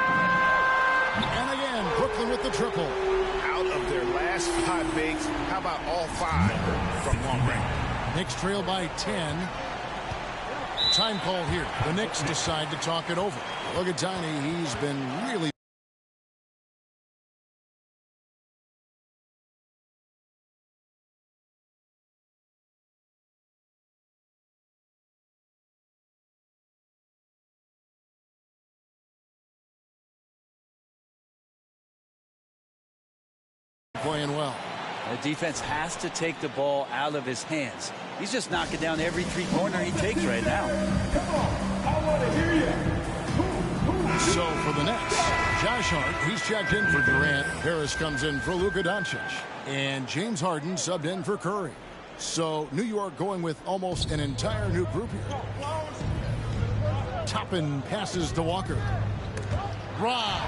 And again, Brooklyn with the triple. Out of their last 5 makes, how about all 5 from long range? Knicks trail by 10. Time call here. The Knicks decide to talk it over. Look at Tiny. He's been really playing well. The defense has to take the ball out of his hands. He's just knocking down every three-pointer he takes right now. So for the Nets, Josh Hart, he's checked in for Durant. Harris comes in for Luka Doncic. And James Harden subbed in for Curry. So New York going with almost an entire new group here. Toppin passes to Walker. Rob.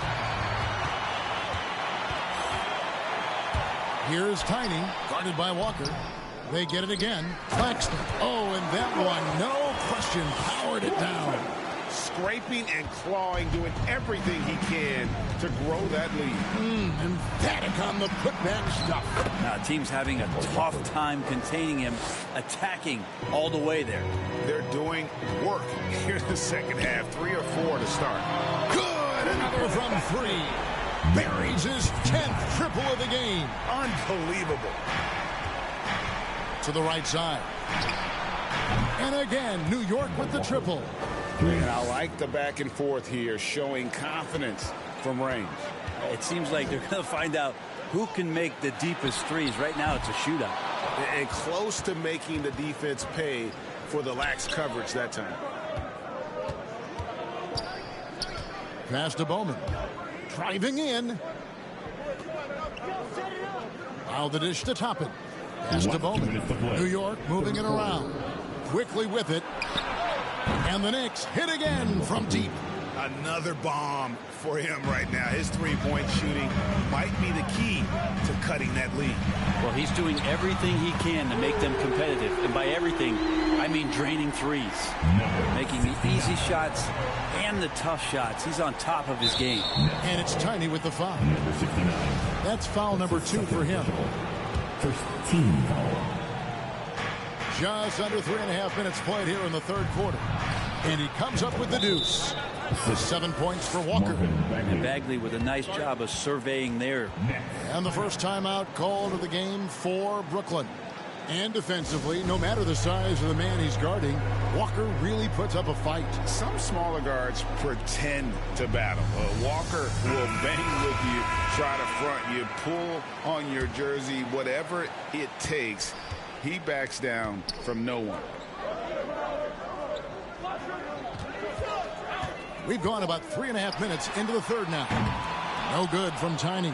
Here's Tiny, guarded by Walker. They get it again. Claxton. Oh, and that one, no question, powered it down. Scraping and clawing, doing everything he can to grow that lead. Emphatic on the putback stuff. Now, team's having a tough time containing him, attacking all the way there. They're doing work here in the second half. 3 or 4 to start. Good, another from 3. Buries his 10th triple of the game. Unbelievable. To the right side. And again, New York with the triple. And I like the back and forth here, showing confidence from range. It seems like they're going to find out who can make the deepest threes. Right now, it's a shootout. And close to making the defense pay for the lax coverage that time. Pass to Bowman. Driving in. Now the dish to Toppin. Pass to Bowman. New York moving it around. Quickly with it. And the Knicks hit again from deep. Another bomb for him right now. His three-point shooting might be the key to cutting that lead. Well, he's doing everything he can to make them competitive. And by everything, I mean draining threes. Making the easy shots and the tough shots. He's on top of his game. And it's Tiny with the foul. That's foul number 2 for him. First team foul. Just under 3.5 minutes played here in the third quarter. And he comes up with the deuce. 7 points for Walker. And Bagley with a nice job of surveying there. And the first timeout called of the game for Brooklyn. And defensively, no matter the size of the man he's guarding, Walker really puts up a fight. Some smaller guards pretend to battle. Walker will bang with you, try to front you, pull on your jersey, whatever it takes. He backs down from no one. We've gone about 3.5 minutes into the third now. No good from Tiny.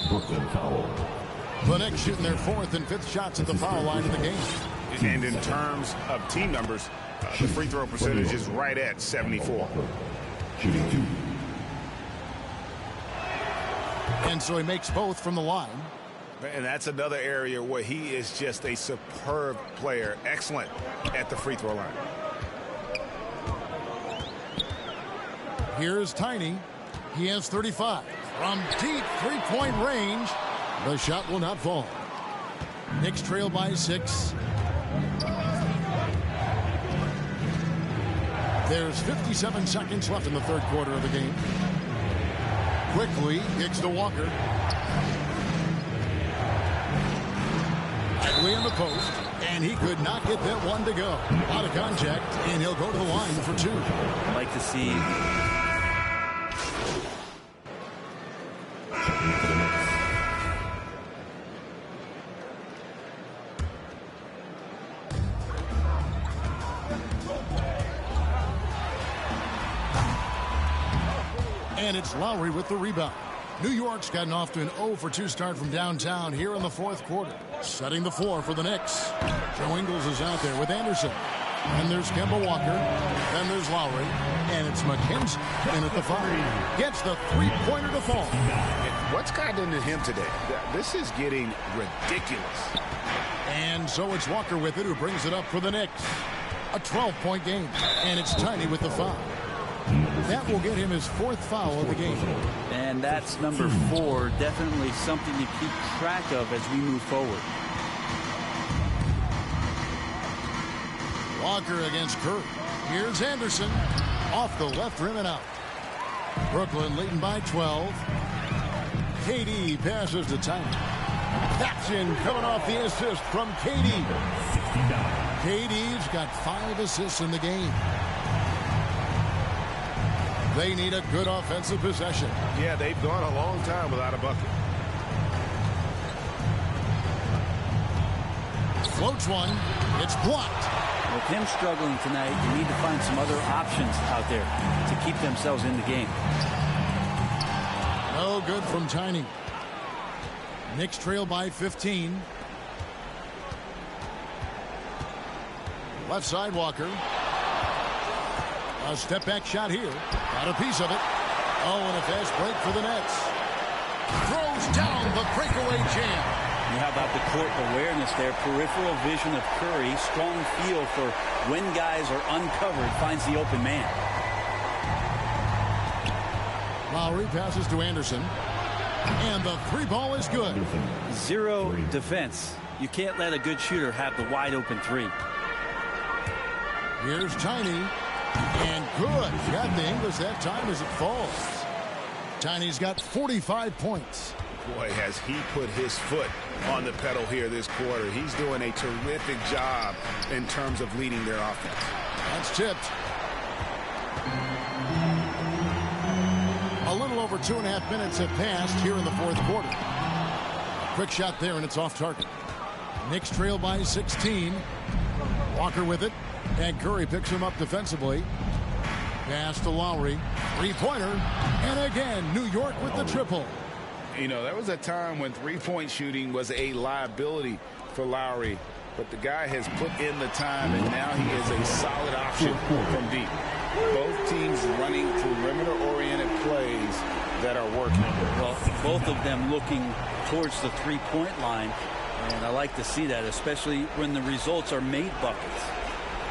Brooklyn foul. The Knicks shooting their 4th and 5th shots at the foul line of the game. And in terms of team numbers, the free throw percentage is right at 74. Shooting 2. And so he makes both from the line. And that's another area where he is just a superb player. Excellent at the free throw line. Here's Tiny. He has 35. From deep three-point range, the shot will not fall. Knicks trail by 6. There's 57 seconds left in the third quarter of the game. Quickly kicks to Walker. Way in the post, and he could not get that one to go. Out of contact, and he'll go to the line for 2. I'd like to see. And it's Lowry with the rebound. New York's gotten off to an 0-for-2 start from downtown here in the fourth quarter. Setting the floor for the Knicks. Joe Ingles is out there with Anderson. And there's Kemba Walker. Then there's Lowry. And it's McKenzie in at the 5. Gets the three-pointer to fall. What's gotten into him today? This is getting ridiculous. And so it's Walker with it who brings it up for the Knicks. A 12-point game. And it's Tiny with the foul. That will get him his 4th foul of the game. And that's number 4. Definitely something to keep track of as we move forward. Walker against Curry. Here's Anderson. Off the left rim and out. Brooklyn leading by 12. KD passes to Tiny. That's in coming off the assist from KD. KD's got 5 assists in the game. They need a good offensive possession. Yeah, they've gone a long time without a bucket. Floats one. It's blocked. With him struggling tonight, you need to find some other options out there to keep themselves in the game. No good from Tiny. Knicks trail by 15. Left side Walker. A step back shot here. Got a piece of it. Oh, and a fast break for the Nets. Throws down the breakaway jam. And how about the court awareness there? Peripheral vision of Curry. Strong feel for when guys are uncovered. Finds the open man. Lowry passes to Anderson. And the 3 ball is good. 0 defense. You can't let a good shooter have the wide open 3. Here's Tiny. And good. Got the English that time as it falls. Tiny's got 45 points. Boy, has he put his foot on the pedal here this quarter. He's doing a terrific job in terms of leading their offense. That's tipped. A little over 2.5 minutes have passed here in the fourth quarter. Quick shot there, and it's off target. Knicks trail by 16. Walker with it. And Curry picks him up defensively. Pass to Lowry. 3-pointer. And again, New York with the triple. You know, that was a time when three-point shooting was a liability for Lowry. But the guy has put in the time, and now he is a solid option from deep. Both teams running perimeter-oriented plays that are working. Well, both of them looking towards the three-point line. And I like to see that, especially when the results are made buckets.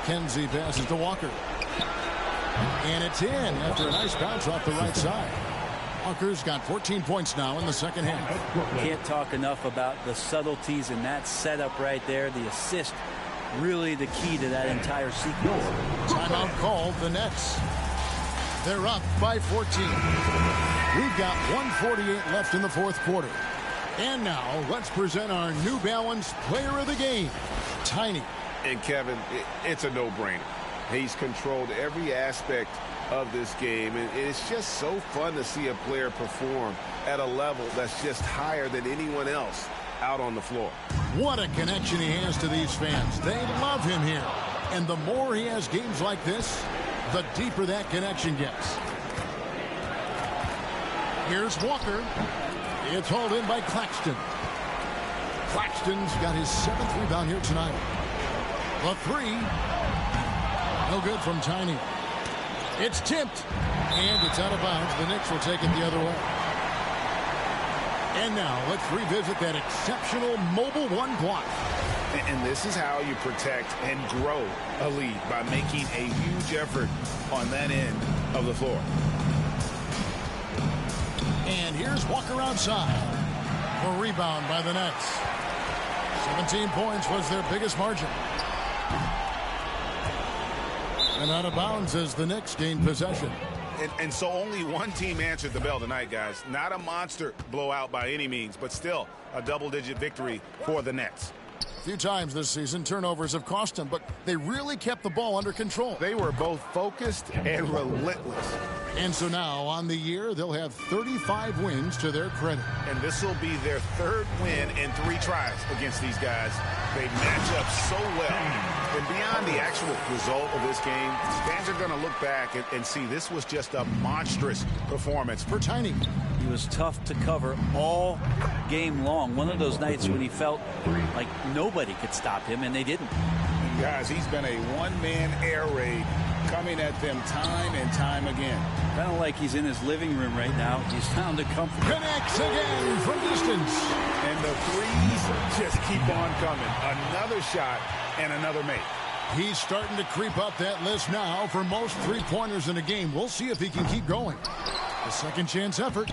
Kenzie passes to Walker. And it's in after a nice bounce off the right side. Walker's got 14 points now in the second half. Can't talk enough about the subtleties in that setup right there. The assist, really the key to that entire sequence. Timeout called, the Nets. They're up by 14. We've got 1:48 left in the fourth quarter. And now, let's present our New Balance Player of the Game, Tiny. And Kevin, it's a no-brainer. He's controlled every aspect of this game, and it's just so fun to see a player perform at a level that's just higher than anyone else out on the floor. What a connection he has to these fans. They love him here. And the more he has games like this, the deeper that connection gets. Here's Walker. It's hauled in by Claxton. Claxton's got his 7th rebound here tonight. The three. No good from Tiny. It's tipped. And it's out of bounds. The Knicks will take it the other way. And now let's revisit that exceptional mobile one block. And this is how you protect and grow a lead, by making a huge effort on that end of the floor. And here's Walker outside. A rebound by the Nets. 17 points was their biggest margin. And out of bounds as the Knicks gain possession. And so only one team answered the bell tonight, guys. Not a monster blowout by any means, but still a double-digit victory for the Nets. A few times this season, turnovers have cost them, but they really kept the ball under control. They were both focused and relentless. And so now, on the year, they'll have 35 wins to their credit. And this will be their 3rd win in 3 tries against these guys. They match up so well. And beyond the actual result of this game, fans are going to look back and see this was just a monstrous performance for Tiny. He was tough to cover all game long. One of those nights when he felt like nobody could stop him, and they didn't. And guys, he's been a one-man air raid coming at them time and time again. Kind of like he's in his living room right now. He's found a comfort. Connects again from distance. And the threes just keep on coming. Another shot and another make. He's starting to creep up that list now for most three-pointers in a game. We'll see if he can keep going. A second chance effort.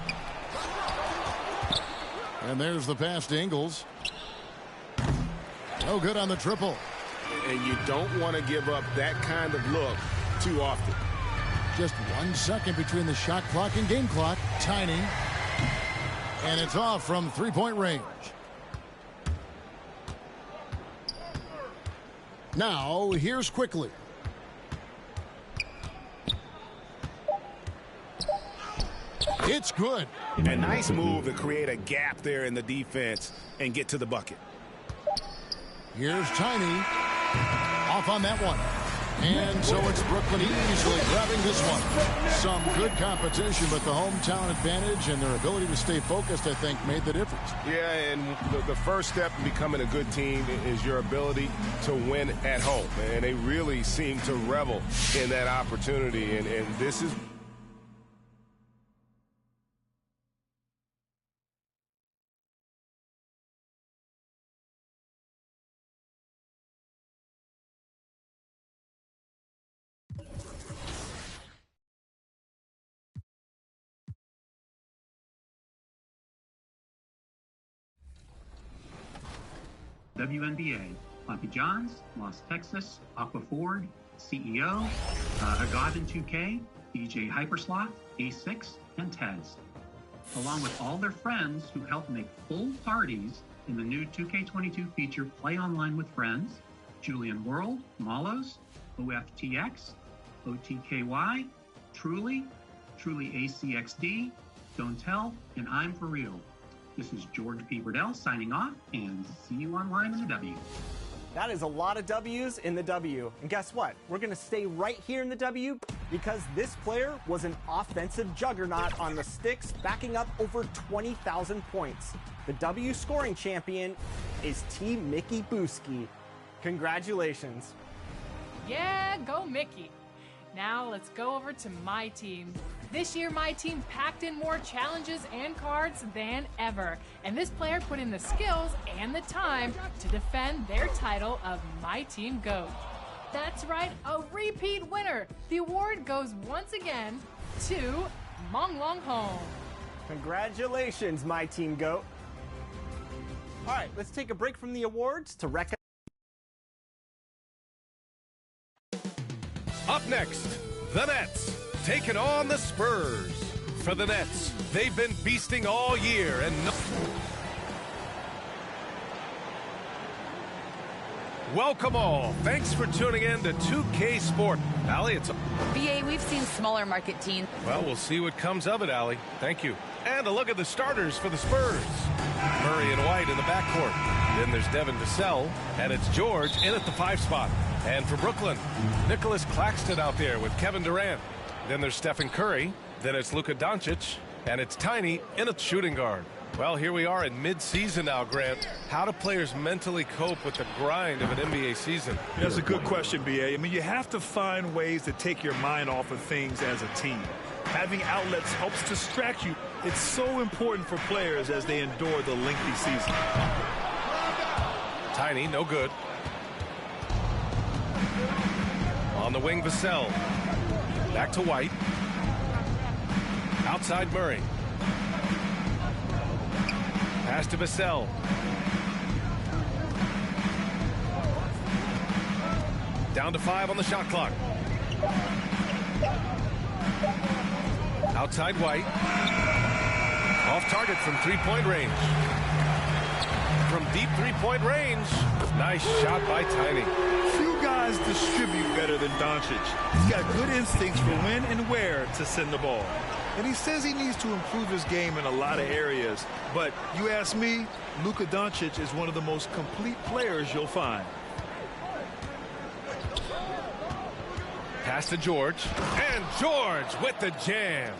And there's the pass to Ingles. No good on the triple. And you don't want to give up that kind of look too often. Just 1 second between the shot clock and game clock. Tiny. And it's off from three-point range. Now, here's Quickly. It's good. A nice move to create a gap there in the defense and get to the bucket. Here's Tiny. Off on that one. And so it's Brooklyn easily grabbing this one. Some good competition, but the hometown advantage and their ability to stay focused, I think, made the difference. Yeah, and the first step in becoming a good team is your ability to win at home. And they really seem to revel in that opportunity. And this is... WNBA, Poppy Johns, Los Texas, Aqua Ford, CEO, Agavin 2K, DJ Hypersloth, A6, and Tez. Along with all their friends who helped make full parties in the new 2K22 feature Play Online with Friends, Julian World, Malos, OFTX, OTKY, Truly ACXD, Don't Tell, and I'm For Real. This is George P. Burdell signing off, and see you online in the W. That is a lot of W's in the W. And guess what? We're going to stay right here in the W because this player was an offensive juggernaut on the sticks, backing up over 20,000 points. The W scoring champion is Team Mickey Booski. Congratulations. Yeah, go Mickey. Now let's go over to my team. This year, my team packed in more challenges and cards than ever. And this player put in the skills and the time to defend their title of My Team GOAT. That's right, a repeat winner. The award goes once again to Mong Long Hong. Congratulations, My Team GOAT. All right, let's take a break from the awards to recognize. Up next, the Nets taking on the Spurs. For the Nets, they've been feasting all year and Welcome all. Thanks for tuning in to 2K Sport. Allie, it's... BA, we've seen smaller market teams. Well, we'll see what comes of it, Allie. Thank you. And a look at the starters for the Spurs. Murray and White in the backcourt. Then there's Devin Vassell, and it's George in at the 5 spot. And for Brooklyn, Nicholas Claxton out there with Kevin Durant. Then there's Stephen Curry. Then it's Luka Doncic, and it's Tiny in at shooting guard. Well, here we are in mid-season now, Grant. How do players mentally cope with the grind of an NBA season? That's a good question, BA. I mean, you have to find ways to take your mind off of things as a team. Having outlets helps distract you. It's so important for players as they endure the lengthy season. Tiny, no good. On the wing, Vassell. Back to White. Outside Murray. Pass to Vassell. Down to 5 on the shot clock. Outside White. Off target from three-point range. From deep three-point range. Nice shot by Tiny. Few guys distribute better than Doncic. He's got good instincts for when and where to send the ball. And he says he needs to improve his game in a lot of areas. But you ask me, Luka Doncic is one of the most complete players you'll find. Pass to George. And George with the jam.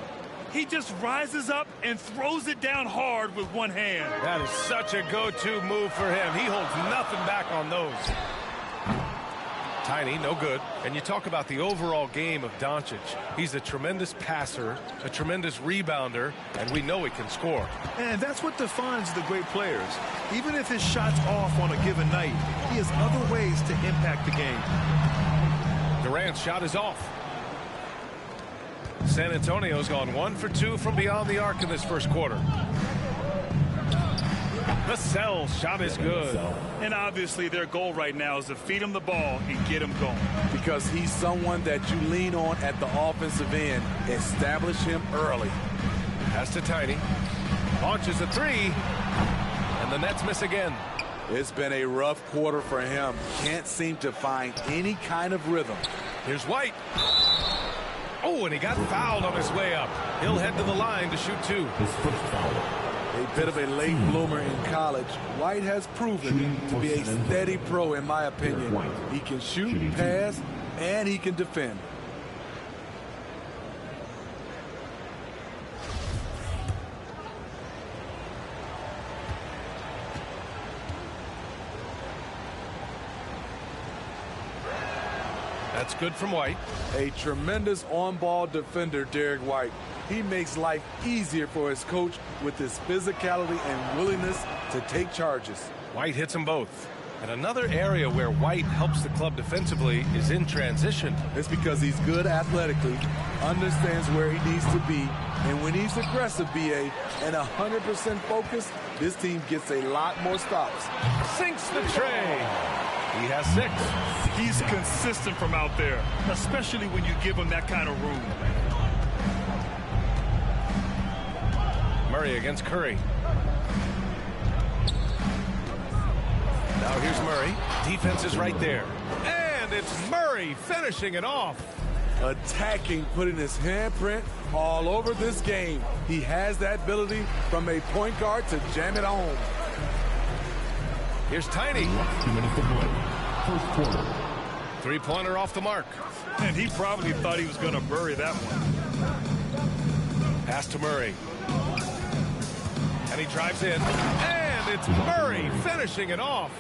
He just rises up and throws it down hard with one hand. That is such a go-to move for him. He holds nothing back on those. Tiny, no good. And you talk about the overall game of Doncic. He's a tremendous passer, a tremendous rebounder, and we know he can score. And that's what defines the great players. Even if his shot's off on a given night, he has other ways to impact the game. Durant's shot is off. San Antonio's gone 1 for 2 from beyond the arc in this first quarter. Vassell's shot is good. And obviously their goal right now is to feed him the ball and get him going. Because he's someone that you lean on at the offensive end. Establish him early. Pass to Tiny. Launches a 3. And the Nets miss again. It's been a rough quarter for him. Can't seem to find any kind of rhythm. Here's White. Oh, and he got fouled on his way up. He'll head to the line to shoot 2. His first foul. A bit of a late bloomer in college, White has proven to be a steady pro, in my opinion. He can shoot, pass, and he can defend. That's good from White. A tremendous on-ball defender, Derek White. He makes life easier for his coach with his physicality and willingness to take charges. White hits them both. And another area where White helps the club defensively is in transition. It's because he's good athletically, understands where he needs to be, and when he's aggressive, BA, and 100% focused, this team gets a lot more stops. Sinks the tray. He has 6. He's consistent from out there, especially when you give him that kind of room. Murray against Curry. Now here's Murray. Defense is right there. And it's Murray finishing it off. Attacking, putting his handprint all over this game. He has that ability from a point guard to jam it home. Here's Tiny. 2 minutes to play. First quarter. 3-pointer off the mark. And he probably thought he was going to bury that one. Pass to Murray. And he drives in. And it's Murray finishing it off.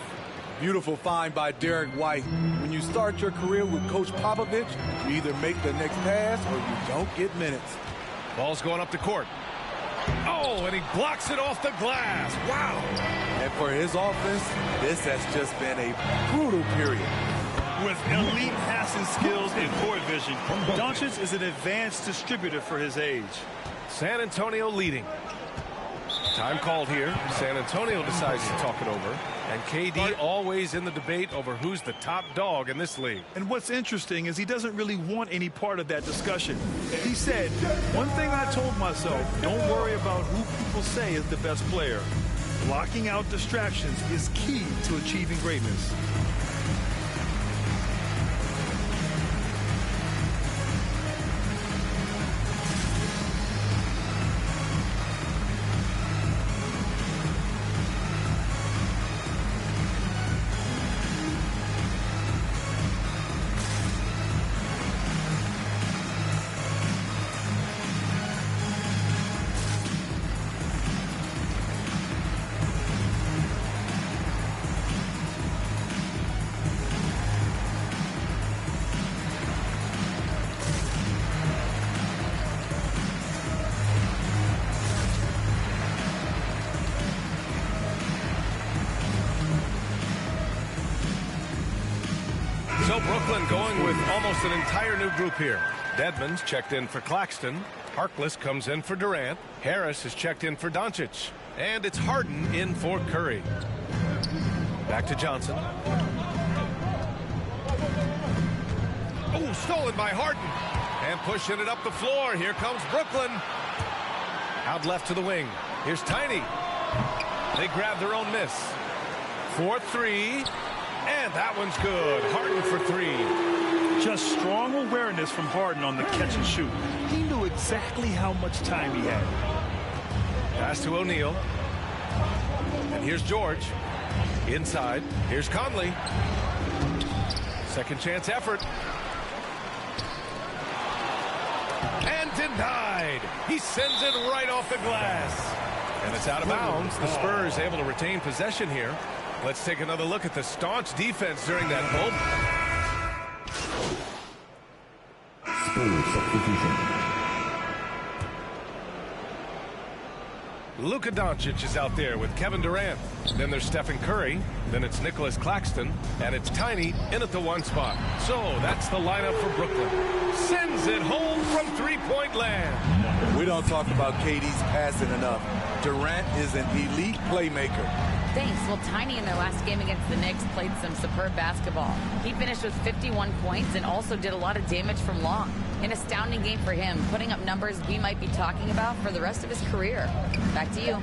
Beautiful find by Derek White. When you start your career with Coach Popovich, you either make the next pass or you don't get minutes. Ball's going up the court. Oh, and he blocks it off the glass. Wow. And for his offense, this has just been a brutal period. With elite passing skills and court vision, Doncic is an advanced distributor for his age. San Antonio leading. Time called here. San Antonio decides to talk it over. And KD always in the debate over who's the top dog in this league. And what's interesting is he doesn't really want any part of that discussion. He said, one thing I told myself, don't worry about who people say is the best player. Blocking out distractions is key to achieving greatness. So Brooklyn going with almost an entire new group here. Dedmon's checked in for Claxton. Harkless comes in for Durant. Harris is checked in for Doncic. And it's Harden in for Curry. Back to Johnson. Oh, stolen by Harden. And pushing it up the floor. Here comes Brooklyn. Out left to the wing. Here's Tiny. They grab their own miss. 4-3. And that one's good. Harden for 3. Just strong awareness from Harden on the catch and shoot. He knew exactly how much time he had. Pass to O'Neal. And here's George. Inside. Here's Conley. Second chance effort. And denied. He sends it right off the glass. And it's out of bounds. The Spurs able to retain possession here. Let's take another look at the staunch defense during that moment. Spurs substitution. Luka Doncic is out there with Kevin Durant. Then there's Stephen Curry. Then it's Nicholas Claxton. And it's Tiny in at the 1 spot. So that's the lineup for Brooklyn. Sends it home from three-point land. We don't talk about KD's passing enough. Durant is an elite playmaker. Thanks. Well, Tiny in their last game against the Knicks played some superb basketball. He finished with 51 points and also did a lot of damage from long. An astounding game for him, putting up numbers we might be talking about for the rest of his career. Back to you.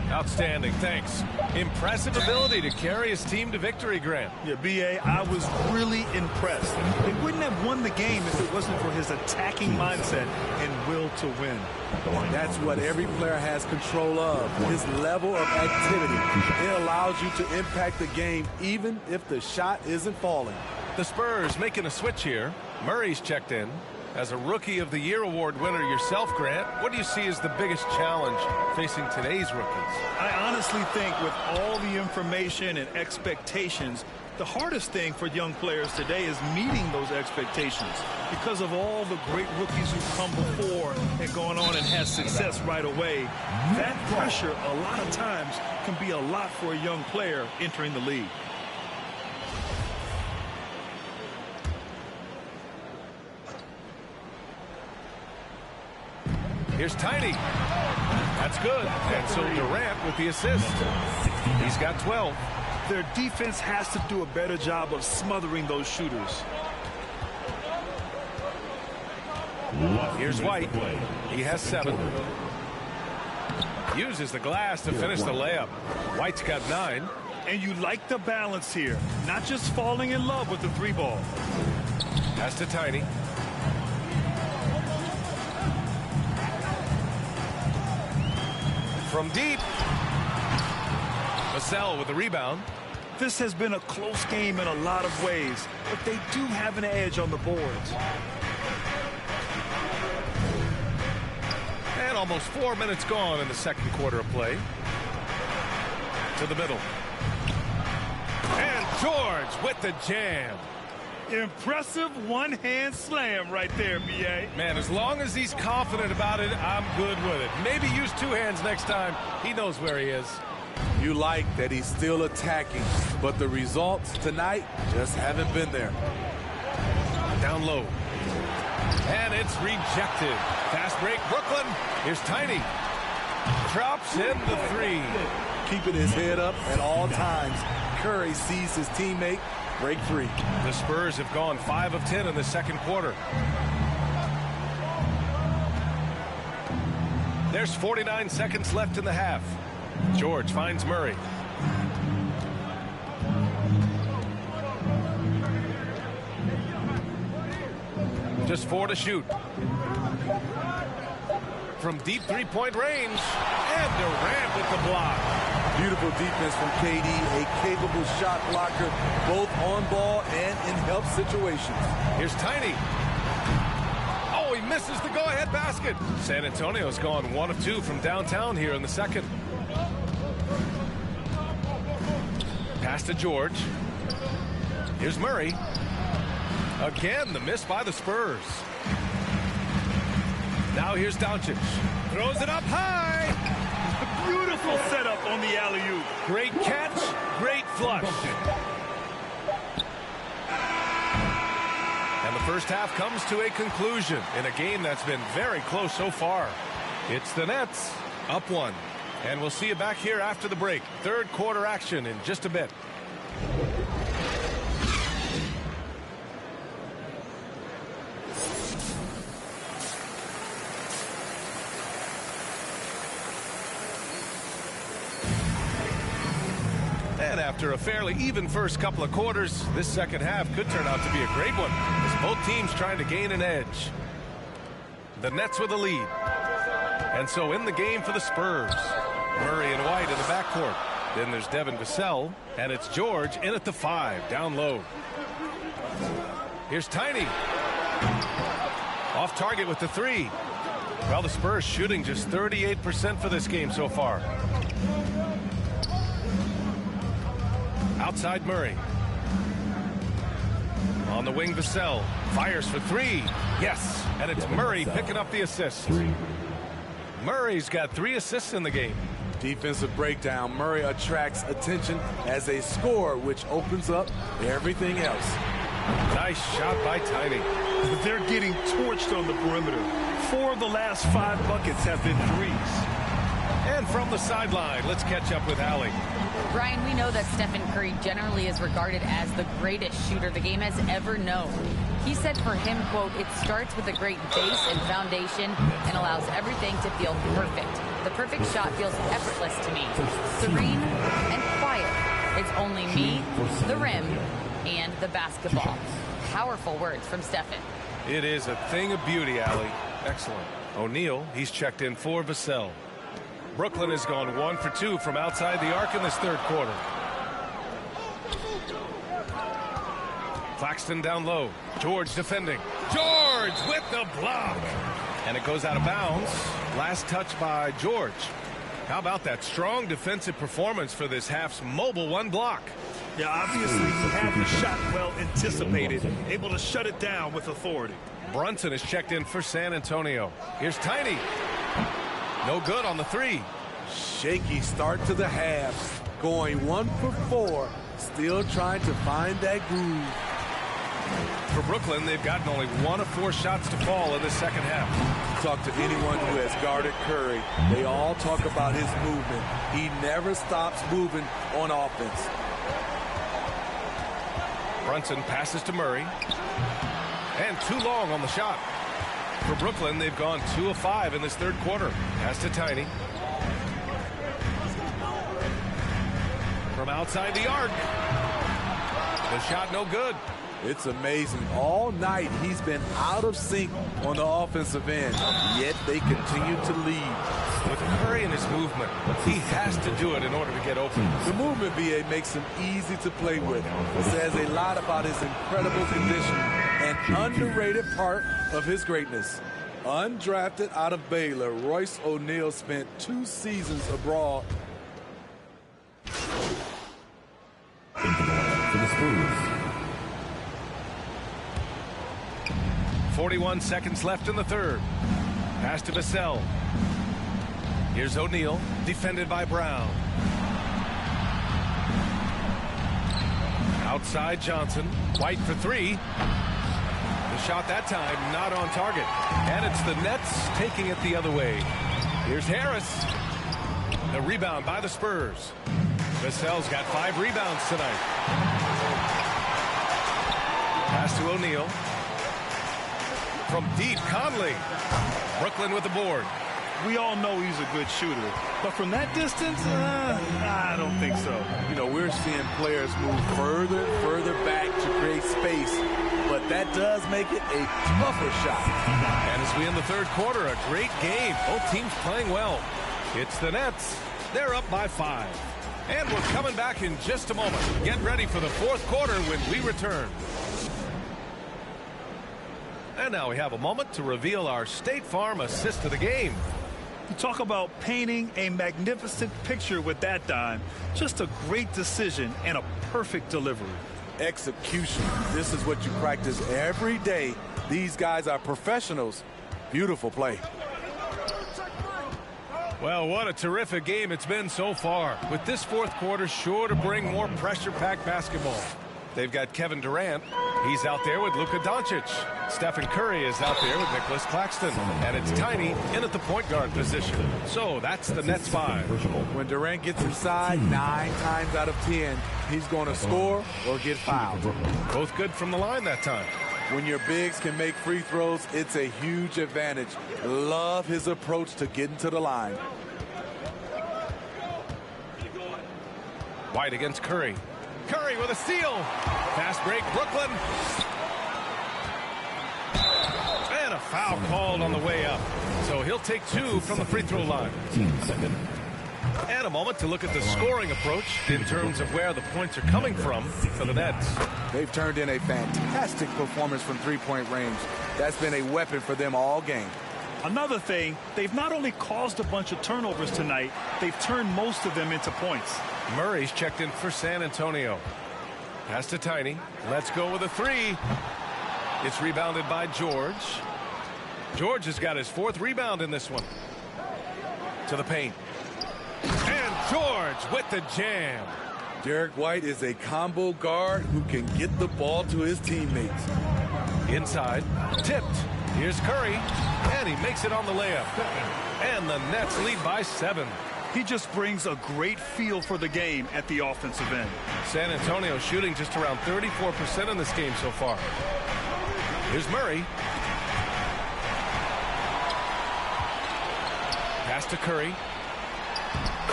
Outstanding. Thanks. Impressive ability to carry his team to victory, Grant. Yeah, B.A., I was really impressed. They wouldn't have won the game if it wasn't for his attacking mindset and will to win. That's what every player has control of, his level of activity. It allows you to impact the game even if the shot isn't falling. The Spurs making a switch here. Murray's checked in. As a Rookie of the Year award winner yourself, Grant, what do you see as the biggest challenge facing today's rookies? I honestly think with all the information and expectations, the hardest thing for young players today is meeting those expectations because of all the great rookies who've come before and gone on and had success right away. That pressure a lot of times can be a lot for a young player entering the league. Here's Tiny. That's good. And so Durant with the assist. He's got 12. Their defense has to do a better job of smothering those shooters. Here's White. He has 7. Uses the glass to finish the layup. White's got 9. And you like the balance here. Not just falling in love with the 3-ball. Pass to Tiny. From deep. Vassell with the rebound. This has been a close game in a lot of ways, but they do have an edge on the boards. And almost 4 minutes gone in the second quarter of play. To the middle. And George with the jam. Impressive one-hand slam right there, B.A. Man, as long as he's confident about it, I'm good with it. Maybe use 2 hands next time. He knows where he is. You like that he's still attacking, but the results tonight just haven't been there. Down low. And it's rejected. Fast break, Brooklyn. Here's Tiny. Drops in the 3. Keeping his head up at all times. Curry sees his teammate break free. The Spurs have gone 5 of 10 in the second quarter. There's 49 seconds left in the half. George finds Murray. Just 4 to shoot. From deep 3-point range. And Durant with the block. Beautiful defense from KD, a capable shot blocker, both on ball and in help situations. Here's Tiny. Oh, he misses the go-ahead basket. San Antonio's gone 1 of 2 from downtown here in the second. Pass to George. Here's Murray. Again, the miss by the Spurs. Now here's Doncic. Throws it up high. Beautiful setup on the alley-oop. Great catch, great flush. first half comes to a conclusion in a game that's been very close so far. It's the Nets up 1. And we'll see you back here after the break. Third quarter action in just a bit. And after a fairly even first couple of quarters, this second half could turn out to be a great one as both teams trying to gain an edge. The Nets with a lead. And so in the game for the Spurs, Murray and White in the backcourt. Then there's Devin Vassell, and it's George in at the 5, down low. Here's Tiny. Off target with the 3. Well, the Spurs shooting just 38% for this game so far. Outside Murray. On the wing, Vassell fires for 3. Yes, and it's Murray picking up the assist. Murray's got 3 assists in the game. Defensive breakdown. Murray attracts attention as a scorer, which opens up everything else. Nice shot by Tiny. They're getting torched on the perimeter. 4 of the last 5 buckets have been threes. And from the sideline, let's catch up with Allie. Brian, we know that Stephen Curry generally is regarded as the greatest shooter the game has ever known. He said for him, quote, "It starts with a great base and foundation and allows everything to feel perfect. The perfect shot feels effortless to me. Serene and quiet. It's only me, the rim, and the basketball." Powerful words from Stephen. It is a thing of beauty, Allie. Excellent. O'Neal, he's checked in for Vassell. Brooklyn has gone 1 for 2 from outside the arc in this third quarter. Claxton down low. George defending. George with the block. And it goes out of bounds. Last touch by George. How about that strong defensive performance for this half's mobile 1 block? Yeah, obviously he had the shot well anticipated. Able to shut it down with authority. Brunson is checked in for San Antonio. Here's Tiny. No good on the 3. Shaky start to the half. Going 1 for 4. Still trying to find that groove. For Brooklyn, they've gotten only 1 of 4 shots to fall in the second half. Talk to anyone who has guarded Curry. They all talk about his movement. He never stops moving on offense. Brunson passes to Murray. And too long on the shot. For Brooklyn, they've gone 2 of 5 in this third quarter. Pass to Tiny. From outside the arc. The shot no good. It's amazing. All night he's been out of sync on the offensive end, yet they continue to lead. With Curry and his movement, he has to do it in order to get open. The movement, BA, makes him easy to play with. It says a lot about his incredible condition, an underrated part of his greatness. Undrafted out of Baylor, Royce O'Neal spent 2 seasons abroad. For the Spurs. 41 seconds left in the third. Pass to Vassell. Here's O'Neal, defended by Brown. Outside Johnson. White for 3. The shot that time not on target. And it's the Nets taking it the other way. Here's Harris. The rebound by the Spurs. Vassell's got 5 rebounds tonight. Pass to O'Neal. From deep, Conley. Brooklyn with the board. We all know he's a good shooter, but from that distance, I don't think so. You know, we're seeing players move further and further back to create space, but that does make it a tougher shot. And as we end the third quarter, a great game. Both teams playing well. It's the Nets. They're up by 5. And we're coming back in just a moment. Get ready for the fourth quarter when we return. And now we have a moment to reveal our State Farm assist of the game. You talk about painting a magnificent picture with that dime. Just a great decision and a perfect delivery. Execution. This is what you practice every day. These guys are professionals. Beautiful play. Well, what a terrific game it's been so far. With this fourth quarter sure to bring more pressure-packed basketball. They've got Kevin Durant. He's out there with Luka Doncic. Stephen Curry is out there with Nicholas Claxton. And it's Tiny in at the point guard position. So that's the Nets 5. When Durant gets inside 9 times out of 10, he's going to score or get fouled. Both good from the line that time. When your bigs can make free throws, it's a huge advantage. Love his approach to getting to the line. White against Curry. Curry with a steal. Fast break, Brooklyn. And a foul called on the way up. So he'll take 2 from the free throw line. And a moment to look at the scoring approach in terms of where the points are coming from for the Nets. They've turned in a fantastic performance from three-point range. That's been a weapon for them all game. Another thing, they've not only caused a bunch of turnovers tonight, they've turned most of them into points. Murray's checked in for San Antonio. Pass to Tiny. Let's go with a 3. It's rebounded by George. George has got his 4th rebound in this one. To the paint. And George with the jam. Derek White is a combo guard who can get the ball to his teammates. Inside. Tipped. Here's Curry. And he makes it on the layup. And the Nets lead by 7. He just brings a great feel for the game at the offensive end. San Antonio shooting just around 34% in this game so far. Here's Murray. Pass to Curry.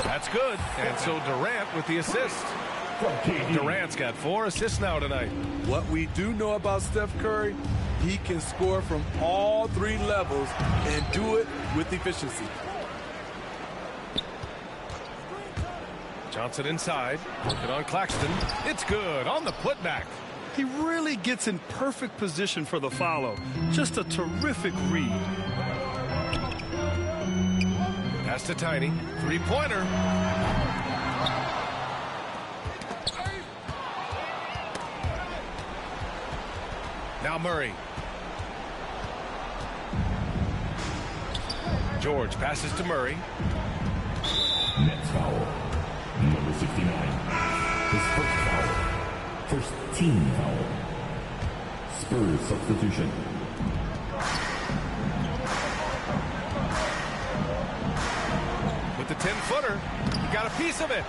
That's good. And so Durant with the assist. Durant's got 4 assists now tonight. What we do know about Steph Curry, he can score from all 3 levels and do it with efficiency. Johnson inside. Working on Claxton. It's good on the putback. He really gets in perfect position for the follow. Just a terrific read. Pass to Tiny. 3-pointer. Now Murray. George passes to Murray. Nets foul. Number 69. His first foul. First team foul. Spurs substitution. With the 10-footer, he got a piece of it.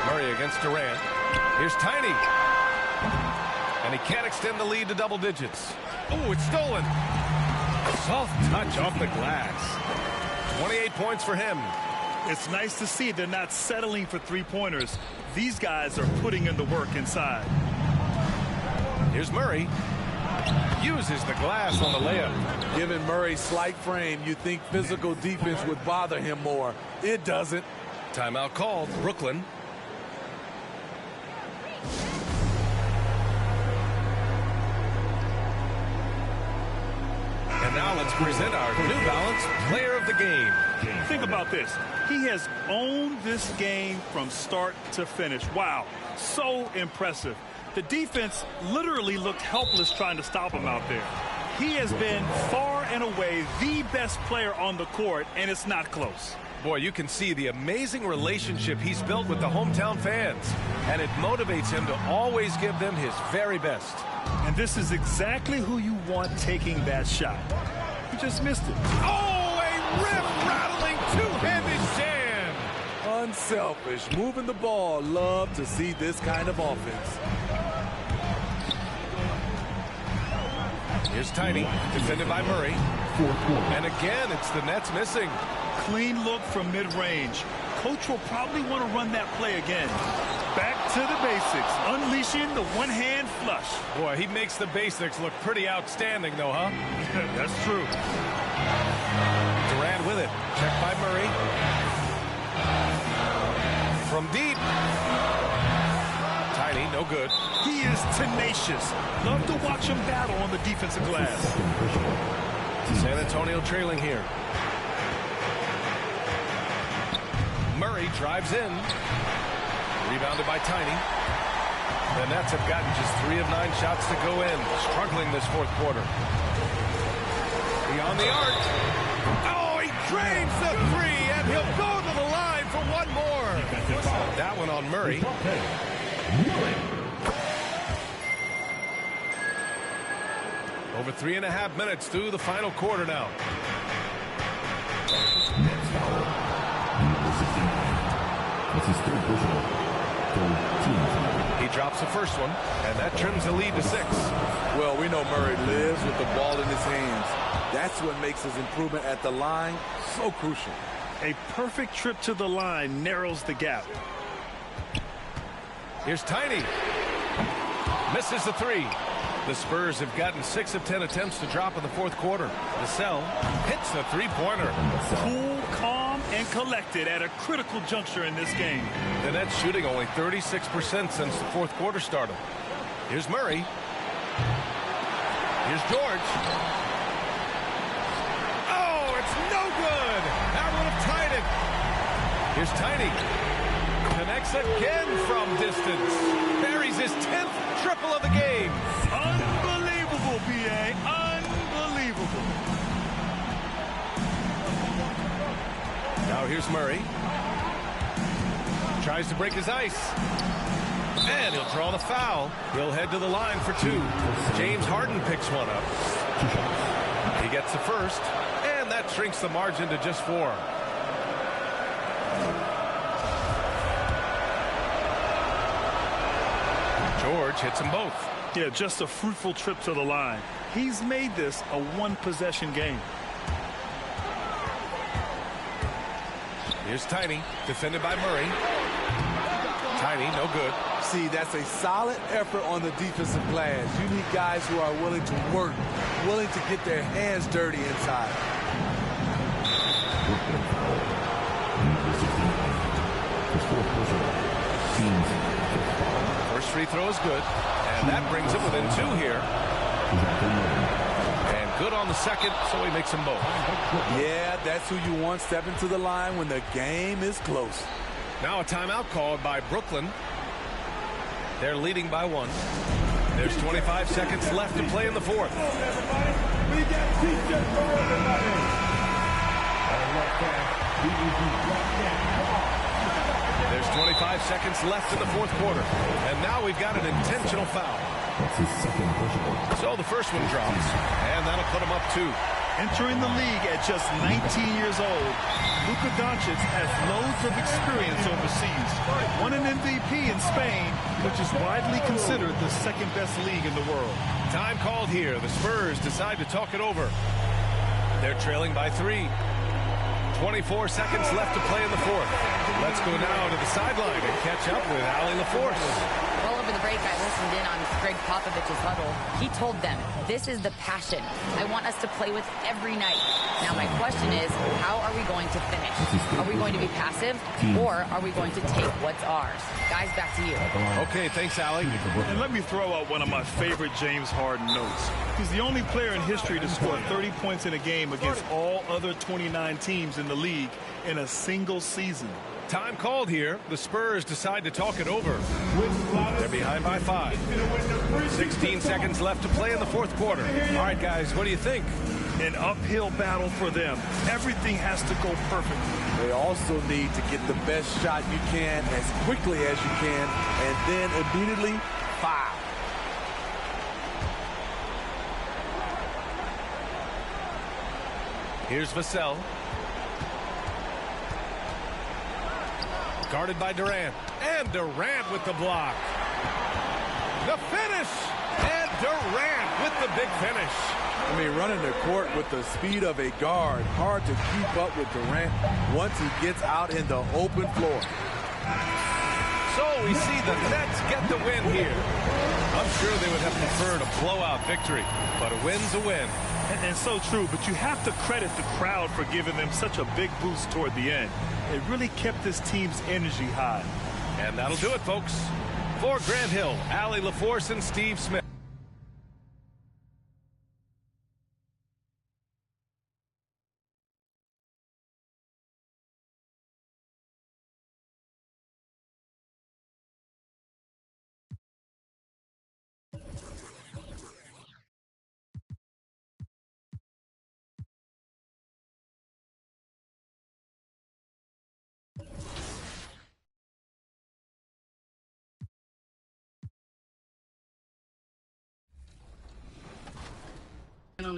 Murray against Durant. Here's Tiny. And he can't extend the lead to double digits. Oh, it's stolen. Soft touch off the glass. 28 points for him. It's nice to see they're not settling for 3-pointers. These guys are putting in the work inside. Here's Murray. Uses the glass on the layup. Given Murray's slight frame, you think physical defense would bother him more. It doesn't. Timeout called. Brooklyn. And now let's present our New Balance Player of the Game. Think about this. He has owned this game from start to finish. Wow, so impressive. The defense literally looked helpless trying to stop him out there. He has been far and away the best player on the court, and it's not close. Boy, you can see the amazing relationship he's built with the hometown fans, and it motivates him to always give them his very best. And this is exactly who you want taking that shot. He just missed it. Oh, a rip-rattling two-handed jam! Unselfish, moving the ball. Love to see this kind of offense. Here's Tiny, defended by Murray. And again, it's the Nets missing. Clean look from mid-range. Coach will probably want to run that play again. Back to the basics, unleashing the one-hand flush. Boy, he makes the basics look pretty outstanding, though, huh? That's true. Durant with it. Checked by Murray. From deep. Tiny, no good. He is tenacious. Love to watch him battle on the defensive glass. San Antonio trailing here. Murray drives in. Rebounded by Tiny. The Nets have gotten just 3 of 9 shots to go in. Struggling this fourth quarter. Beyond the arc. Oh, he drains the 3, and he'll go to the line for one more. That one on Murray. Over 3.5 minutes through the final quarter now. Next foul. Number 69. That's his third personal. Third team foul. He drops the first one, and that trims the lead to 6. Well, we know Murray lives with the ball in his hands. That's what makes his improvement at the line so crucial. A perfect trip to the line narrows the gap. Here's Tiny. Misses the 3. The Spurs have gotten 6 of 10 attempts to drop in the fourth quarter. Vassell hits the three-pointer. Cool, calm, and collected at a critical juncture in this game. The Nets shooting only 36% since the fourth quarter started. Here's Murray. Here's George. Oh, it's no good. That would have tied it. Here's Tiny. Connects again from distance. Buries his 10th triple of the game. Unbelievable, B.A. Unbelievable. Now here's Murray. Tries to break his ice. And he'll draw the foul. He'll head to the line for 2. James Harden picks one up. He gets the first. And that shrinks the margin to just 4. George hits them both. Yeah, just a fruitful trip to the line. He's made this a one-possession game. Here's Tiny, defended by Murray. Tiny, no good. See, that's a solid effort on the defensive glass. You need guys who are willing to work, willing to get their hands dirty inside. First free throw is good, and that brings him within 2 here. And good on the second, so he makes them both. Yeah, that's who you want stepping to the line when the game is close. Now a timeout called by Brooklyn. They're leading by 1. There's 25 seconds left to play in the fourth. There's 25 seconds left in the fourth quarter. And now we've got an intentional foul. That's his second personal. So the first one drops, and that'll put him up 2. Entering the league at just 19 years old, Luka Doncic has loads of experience overseas. Won an MVP in Spain, which is widely considered the second-best league in the world. Time called here. The Spurs decide to talk it over. They're trailing by 3. 24 seconds left to play in the fourth. Let's go now to the sideline and catch up with Allie LaForce. Well, over the break, I listened in on Greg Popovich's huddle. He told them, this is the passion I want us to play with every night. Now, my question is, how are we going to finish? Are we going to be passive, or are we going to take what's ours? Guys, back to you. Okay, thanks, Allie. And let me throw out one of my favorite James Harden notes. He's the only player in history to score 30 points in a game against all other 29 teams in the league in a single season. Time called here. The Spurs decide to talk it over. They're behind by 5. 16 seconds left to play in the fourth quarter. All right, guys, what do you think? An uphill battle for them. Everything has to go perfectly. They also need to get the best shot you can as quickly as you can, and then immediately foul. Here's Vassell. Guarded by Durant. And Durant with the block. The finish! And Durant with the big finish. I mean, running the court with the speed of a guard. Hard to keep up with Durant once he gets out in the open floor. So we see the Nets get the win here. I'm sure they would have preferred a blowout victory, but a win's a win. And so true, but you have to credit the crowd for giving them such a big boost toward the end. It really kept this team's energy high. And that'll do it, folks. For Grant Hill, Allie LaForce, and Steve Smith.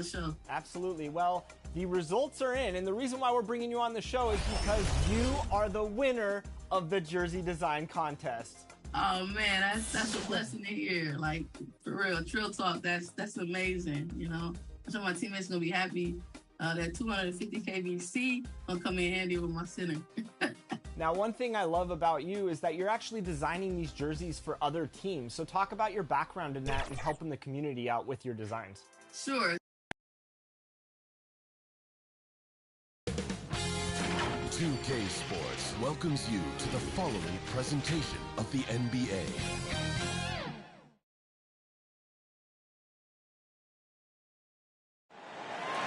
the show. Absolutely. Well, the results are in, and the reason why we're bringing you on the show is because you are the winner of the jersey design contest. Oh man, that's a blessing to hear. Like, for real, Trill Talk, that's amazing. You know, I'm sure my teammates gonna be happy. That 250 KBC gonna come in handy with my center. Now, one thing I love about you is that you're actually designing these jerseys for other teams. So talk about your background in that and helping the community out with your designs. Sure. 2K Sports welcomes you to the following presentation of the NBA.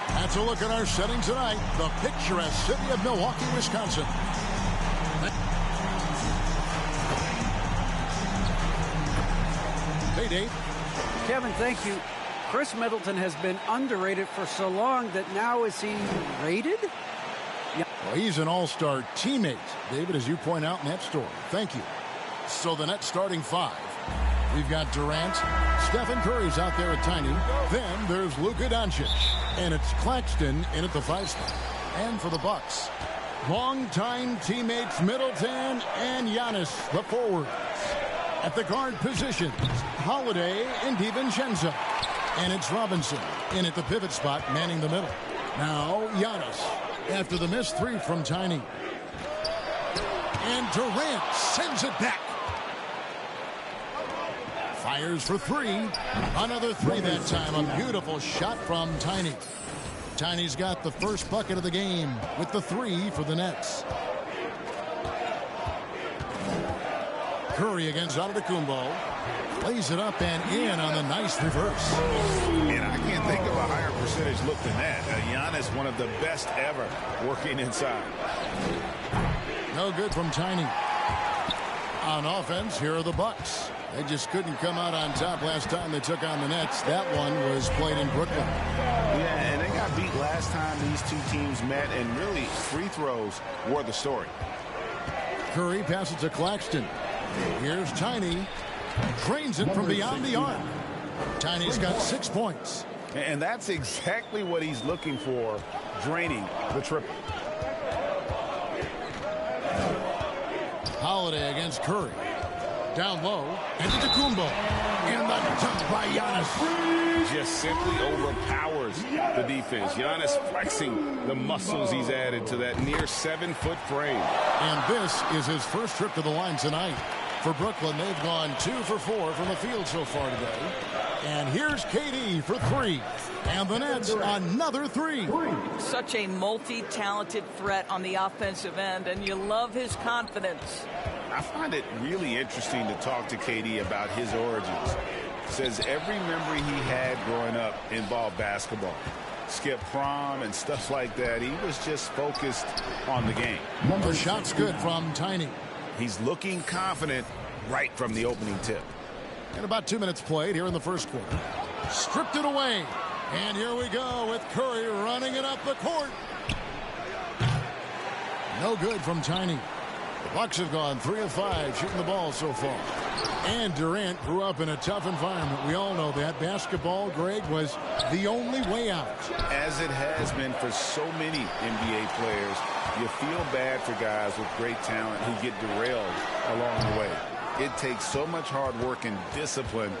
That's a look at our setting tonight. The picturesque city of Milwaukee, Wisconsin. Hey, Dave. Kevin, thank you. Chris Middleton has been underrated for so long that now is he rated? Yeah. Well, he's an all-star teammate, David, as you point out in that story. Thank you. So the Nets starting five. We've got Durant. Stephen Curry's out there at Tiny. Then there's Luka Doncic. And it's Claxton in at the 5 spot. And for the Bucks, longtime teammates Middleton and Giannis, the forwards. At the guard positions, Holiday and DiVincenzo. And it's Robinson in at the pivot spot, manning the middle. Now Giannis after the missed three from Tiny. And Durant sends it back. Fires for three. Another three that time. A beautiful shot from Tiny. Tiny's got the first bucket of the game with the three for the Nets. Curry against Antetokounmpo. Plays it up and in on the nice reverse. And I can't think of a higher percentage look than that. Giannis, one of the best ever working inside. No good from Tiny. On offense, here are the Bucks. They just couldn't come out on top last time they took on the Nets. That one was played in Brooklyn. Yeah, and they got beat last time these two teams met, and really free throws were the story. Curry passes to Claxton. Here's Tiny. Drains it from beyond the arc. Tiny's got 6 points. And that's exactly what he's looking for, draining the triple. Holiday against Curry. Down low. And Antetokounmpo. In the dunk by Giannis. Just simply overpowers the defense. Giannis flexing the muscles he's added to that near 7-foot frame. And this is his first trip to the line tonight. For Brooklyn, they've gone 2 for 4 from the field so far today. And here's KD for three. And the Nets, another three. Such a multi-talented threat on the offensive end, and you love his confidence. I find it really interesting to talk to KD about his origins. Says every memory he had growing up involved basketball. Skip prom and stuff like that. He was just focused on the game. The shot's good from Tiny. He's looking confident right from the opening tip. And about 2 minutes played here in the first quarter. Stripped it away. And here we go with Curry running it up the court. No good from Tiny. The Bucks have gone 3 of 5 shooting the ball so far. And Durant grew up in a tough environment. We all know that. Basketball, Greg, was the only way out. As it has been for so many NBA players, you feel bad for guys with great talent who get derailed along the way. It takes so much hard work and discipline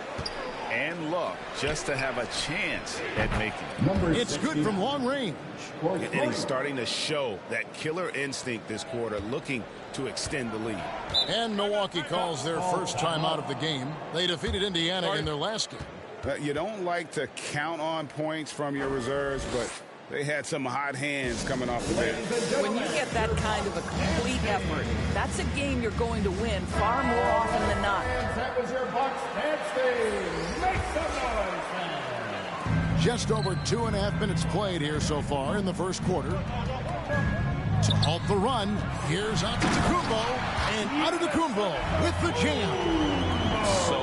and luck just to have a chance at making it. It's good from long range. And he's starting to show that killer instinct this quarter, looking to extend the lead. And Milwaukee calls their first time out of the game. They defeated Indiana in their last game. You don't like to count on points from your reserves, but they had some hot hands coming off the bench. When you get that kind of a complete effort, that's a game you're going to win far more often than not. That was your Bucks dance. Make some noise, fans. Just over 2.5 minutes played here so far in the first quarter. To halt the run, here's Antetokounmpo, and Antetokounmpo with the jam. So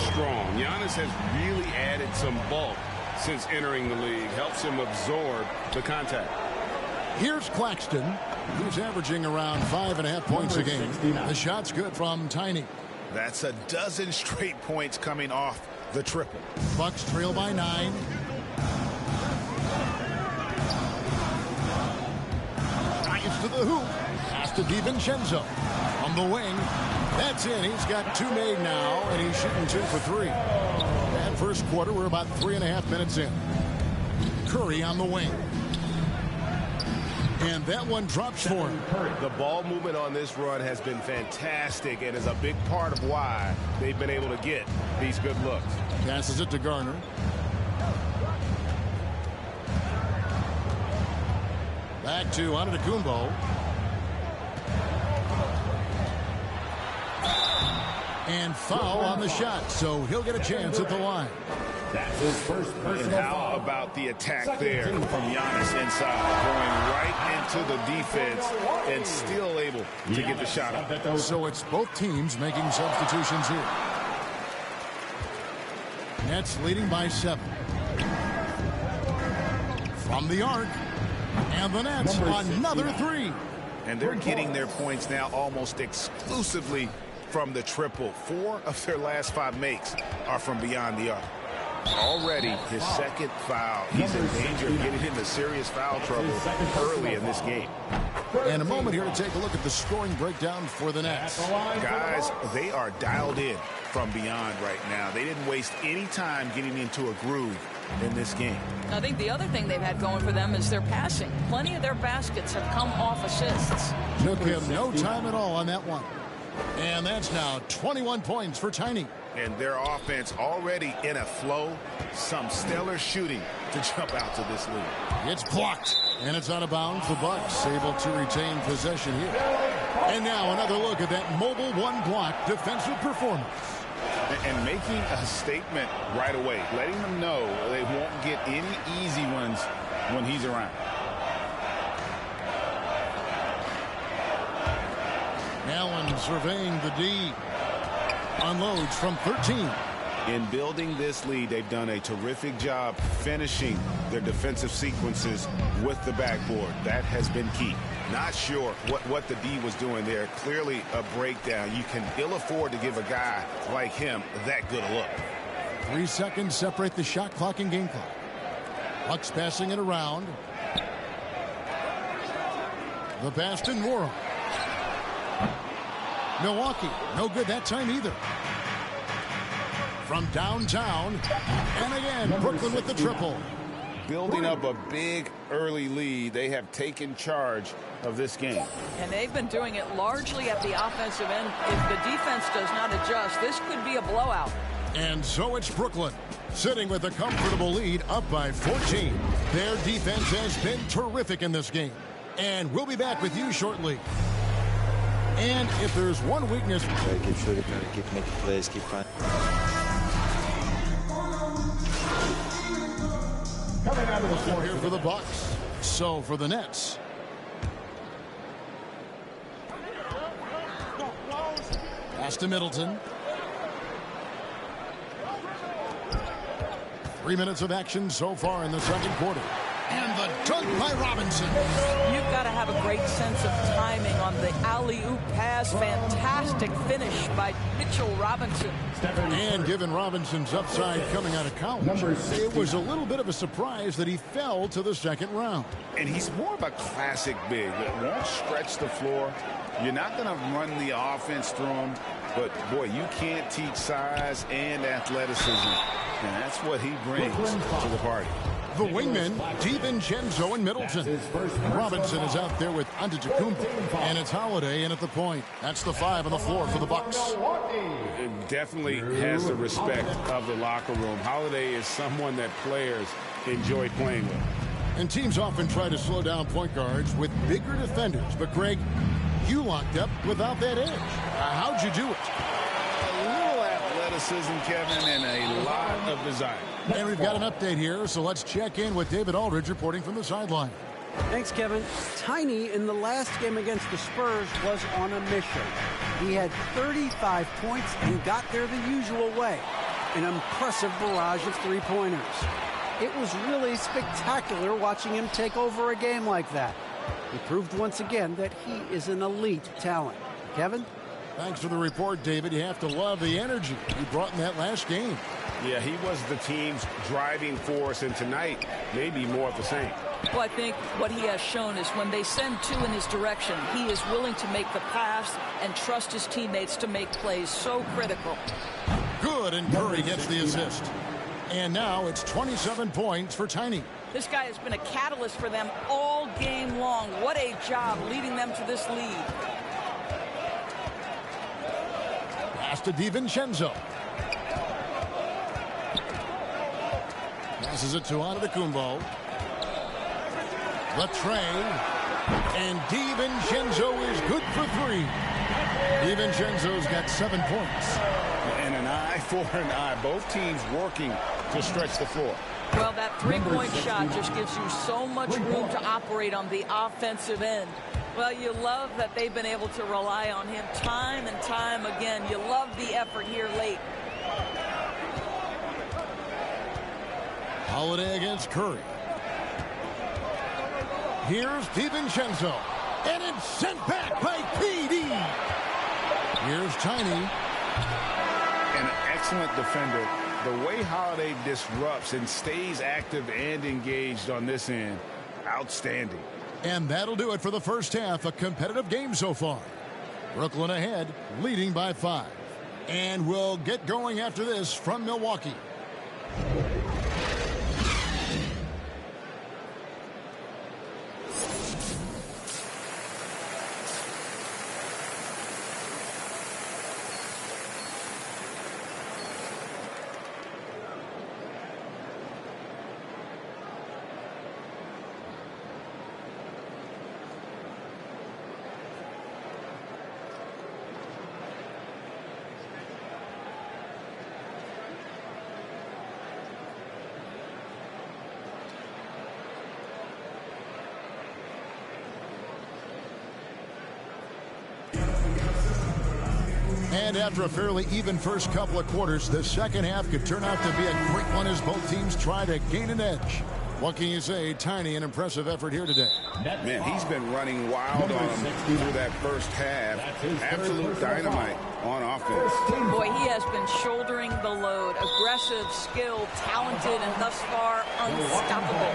strong. Giannis has really added some bulk since entering the league. Helps him absorb the contact. Here's Claxton, who's averaging around 5.5 points a game. The shot's good from Tiny. That's a dozen straight points coming off the triple. Bucks trail by 9. to the hoop. Pass to DiVincenzo. From the wing. That's in. He's got 2 made now, and he's shooting 2 for 3. And first quarter, we're about 3.5 minutes in. Curry on the wing. And that one drops for him. The ball movement on this run has been fantastic and is a big part of why they've been able to get these good looks. Passes it to Garner. Back to Antetokounmpo. And foul on the shot, so he'll get a chance at the line. That's his first personal foul. How about the attack there from Giannis inside, going right into the defense and still able to get the shot up. So it's both teams making substitutions here. Nets leading by 7. From the arc, and the Nets another 3. And they're getting their points now almost exclusively from the triple. 4 of their last 5 makes are from beyond the arc. Already his second foul. He's in danger of getting into serious foul trouble early in this game. And a moment here to take a look at the scoring breakdown for the Nets. Guys, they are dialed in from beyond right now. They didn't waste any time getting into a groove in this game. I think the other thing they've had going for them is their passing. Plenty of their baskets have come off assists. Took him no time at all on that one. And that's now 21 points for Tiny. And their offense already in a flow. Some stellar shooting to jump out to this lead. It's blocked. And it's out of bounds. The Bucks able to retain possession here. And now another look at that mobile one-block defensive performance. And making a statement right away. Letting them know they won't get any easy ones when he's around. Allen surveying the D. Unloads from 13. In building this lead, they've done a terrific job finishing their defensive sequences with the backboard. That has been key. Not sure what the D was doing there. Clearly a breakdown. You can ill afford to give a guy like him that good a look. 3 seconds separate the shot clock and game clock. Bucks passing it around. The pass to Nora. Milwaukee, no good that time either. From downtown, and again, Brooklyn with the triple. Building up a big early lead, they have taken charge of this game. And they've been doing it largely at the offensive end. If the defense does not adjust, this could be a blowout. And so it's Brooklyn, sitting with a comfortable lead, up by 14. Their defense has been terrific in this game. And we'll be back with you shortly. And if there's one weakness... Keep shooting, keep making plays, keep finding... Coming out of the floor here for the Bucks. So for the Nets. Pass to Middleton. 3 minutes of action so far in the second quarter. And the dunk by Robinson. You've got to have a great sense of timing on the alley-oop pass. Fantastic finish by Mitchell Robinson. And given Robinson's upside coming out of college, it was a little bit of a surprise that he fell to the second round. And he's more of a classic big that won't stretch the floor. You're not going to run the offense through him, but boy, you can't teach size and athleticism. And that's what he brings to the party. The wingmen, DiVincenzo and Middleton. Robinson is out there with Antetokounmpo, and it's Holiday in at the point. That's the 5 on the floor for the Bucks. It definitely has the respect of the locker room. Holiday is someone that players enjoy playing with. And teams often try to slow down point guards with bigger defenders. But, Greg, you locked up without that edge. How'd you do it? A little athleticism, Kevin, and a lot of desire. And we've got an update here, so let's check in with David Aldridge reporting from the sideline. Thanks, Kevin. Tiny in the last game against the Spurs was on a mission. He had 35 points and got there the usual way. An impressive barrage of three-pointers. It was really spectacular watching him take over a game like that. He proved once again that he is an elite talent. Kevin? Thanks for the report, David. You have to love the energy he brought in that last game. Yeah, he was the team's driving force, and tonight, maybe more of the same. Well, I think what he has shown is when they send two in his direction, he is willing to make the pass and trust his teammates to make plays. So critical. Good, and Curry gets the assist. And now it's 27 points for Tiny. This guy has been a catalyst for them all game long. What a job leading them to this lead. Pass to DiVincenzo. Passes it to Antetokounmpo. The tray. And DiVincenzo is good for three. DiVincenzo's got 7 points. And an eye for an eye. Both teams working to stretch the floor. Well, that three-point shot just gives you so much room to operate on the offensive end. Well, you love that they've been able to rely on him time and time again. You love the effort here late. Holiday against Curry. Here's DiVincenzo. And it's sent back by PD. Here's Tiny. An excellent defender. The way Holiday disrupts and stays active and engaged on this end, outstanding. And that'll do it for the first half. A competitive game so far. Brooklyn ahead, leading by 5. And we'll get going after this from Milwaukee. And after a fairly even first couple of quarters, the second half could turn out to be a great one as both teams try to gain an edge. What can you say? Tiny, an impressive effort here today. Man, he's been running wild on him through that first half. Absolute dynamite on offense. Boy, he has been shouldering the load. Aggressive, skilled, talented, and thus far unstoppable.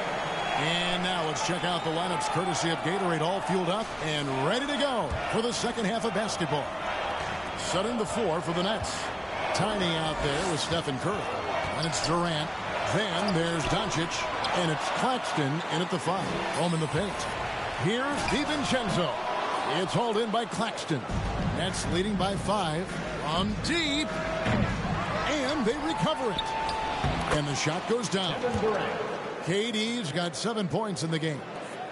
And now let's check out the lineups courtesy of Gatorade, all fueled up and ready to go for the second half of basketball. Setting the floor for the Nets. Tiny out there with Stephen Curry. And it's Durant. Then there's Doncic. And it's Claxton in at the 5. Home in the paint. Here's DiVincenzo. It's hauled in by Claxton. Nets leading by 5. From deep. And they recover it. And the shot goes down. KD's got 7 points in the game.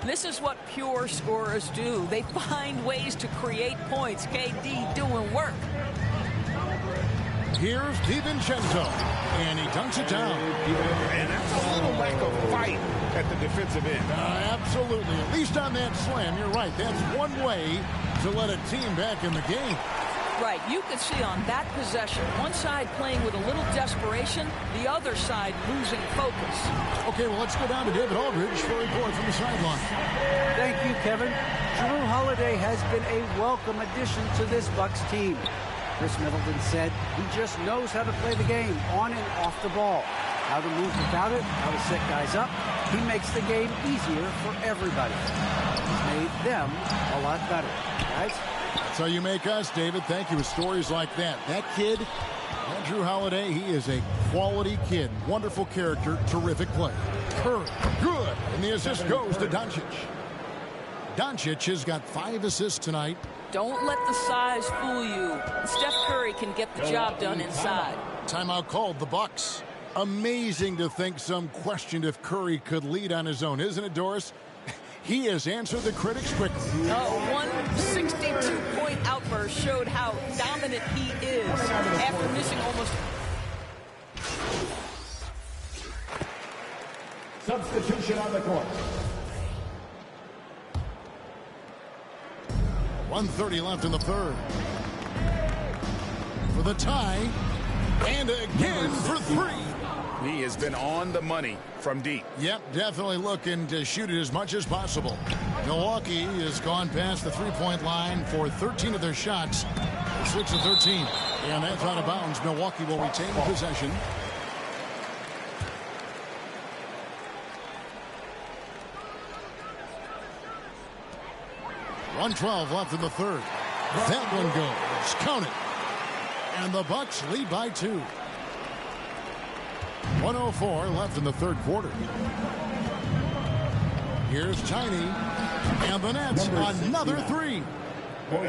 This is what pure scorers do. They find ways to create points. KD doing work. Here's DiVincenzo. And he dunks it down. And that's a little lack of fight at the defensive end. Absolutely. At least on that slam, you're right. That's one way to let a team back in the game. Right. You could see on that possession, one side playing with a little desperation, the other side losing focus. Okay, well, let's go down to David Aldridge for a report from the sideline. Thank you, Kevin. Jrue Holiday has been a welcome addition to this Bucks team. Chris Middleton said he just knows how to play the game on and off the ball. How to move without it, how to set guys up. He makes the game easier for everybody. He's made them a lot better. Guys? That's how you make us, David. Thank you. With stories like that. That kid, Jrue Holiday, he is a quality kid. Wonderful character, terrific play. Curry, good. And the assist goes to Doncic. Doncic has got 5 assists tonight. Don't let the size fool you. Steph Curry can get the job done inside. Timeout called, the Bucks. Amazing to think some questioned if Curry could lead on his own, isn't it, Doris? He has answered the critics quickly. One 62-point outburst showed how dominant he is after missing almost. Substitution on the court. 1:30 left in the third. For the tie. And again for 3. He has been on the money from deep. Yep, definitely looking to shoot it as much as possible. Milwaukee has gone past the three-point line for 13 of their shots, 6 of 13. And that's out of bounds. Milwaukee will retain possession. .112 left in the third. That one goes. Count it. And the Bucks lead by 2. 104 left in the third quarter. Here's Tiny. And the Nets, another 3.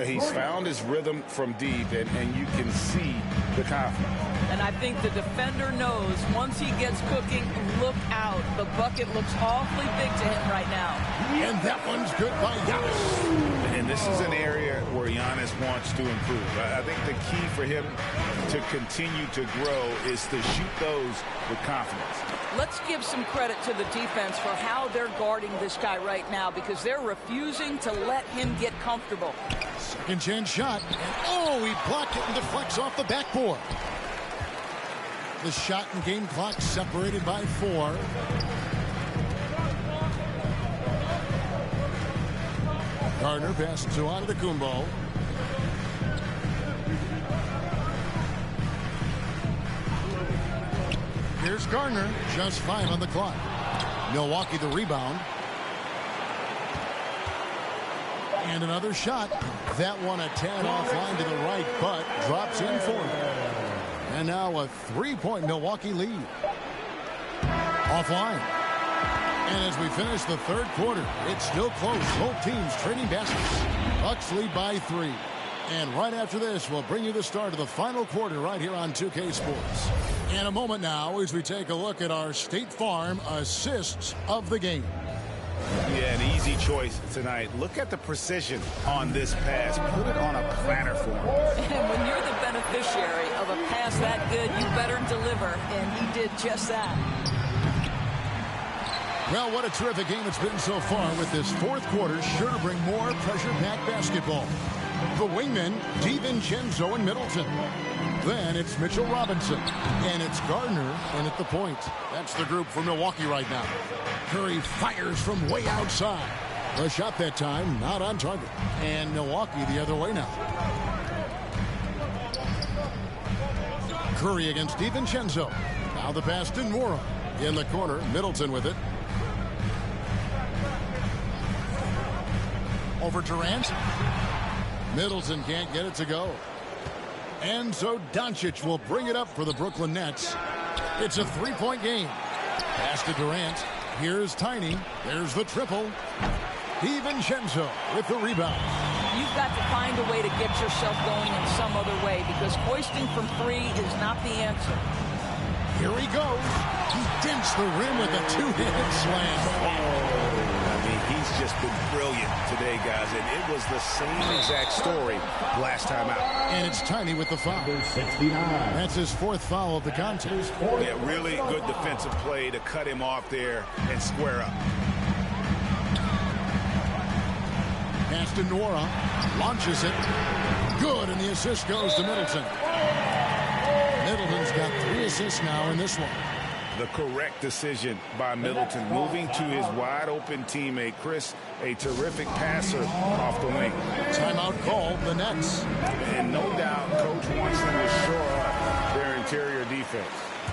He's found his rhythm from deep, and you can see the confidence. And I think the defender knows once he gets cooking, look out. The bucket looks awfully big to him right now. And that one's good by Giannis. And this is an area where Giannis wants to improve. I think the key for him to continue to grow is to shoot those with confidence. Let's give some credit to the defense for how they're guarding this guy right now, because they're refusing to let him get comfortable. Second chance shot. And oh, he blocked it and deflects off the backboard. The shot and game clock separated by 4. Gardner passes to Antetokounmpo. Here's Gardner, just 5 on the clock. Milwaukee the rebound. And another shot. That one a tad offline to the right, but drops in for him. And now a 3-point Milwaukee lead. Offline. And as we finish the third quarter, it's still close. Both teams trading baskets. Bucks lead by 3. And right after this, we'll bring you the start of the final quarter right here on 2K Sports. In a moment now, as we take a look at our State Farm assists of the game. Yeah, an easy choice tonight. Look at the precision on this pass. Put it on a platter for him. And when you're the beneficiary of a pass that good, you better deliver. And he did just that. Well, what a terrific game it's been so far, with this fourth quarter sure to bring more pressure-packed basketball. The wingmen, DiVincenzo and Middleton. Then it's Mitchell Robinson. And it's Gardner in at the point. That's the group for Milwaukee right now. Curry fires from way outside. The shot that time not on target. And Milwaukee the other way now. Curry against DiVincenzo. Now the pass to Nwora. In the corner, Middleton with it. Over Durant. Middleton can't get it to go. And so Doncic will bring it up for the Brooklyn Nets. It's a 3-point game. Pass to Durant. Here's Tiny. There's the triple. DiVincenzo with the rebound. You've got to find a way to get yourself going in some other way, because hoisting from 3 is not the answer. Here he goes. He dents the rim with a 2-handed slam. He's just been brilliant today, guys, and it was the same exact story last time out. And it's Tiny with the foul. That's his 4th foul of the contest. Yeah, really good defensive play to cut him off there and square up. Pass to Nwora. Launches it. Good, and the assist goes to Middleton. Middleton's got 3 assists now in this one. The correct decision by Middleton, moving to his wide-open teammate, Chris, a terrific passer off the wing. Timeout called, the Nets. And no doubt, Coach wants them to shore up their interior defense.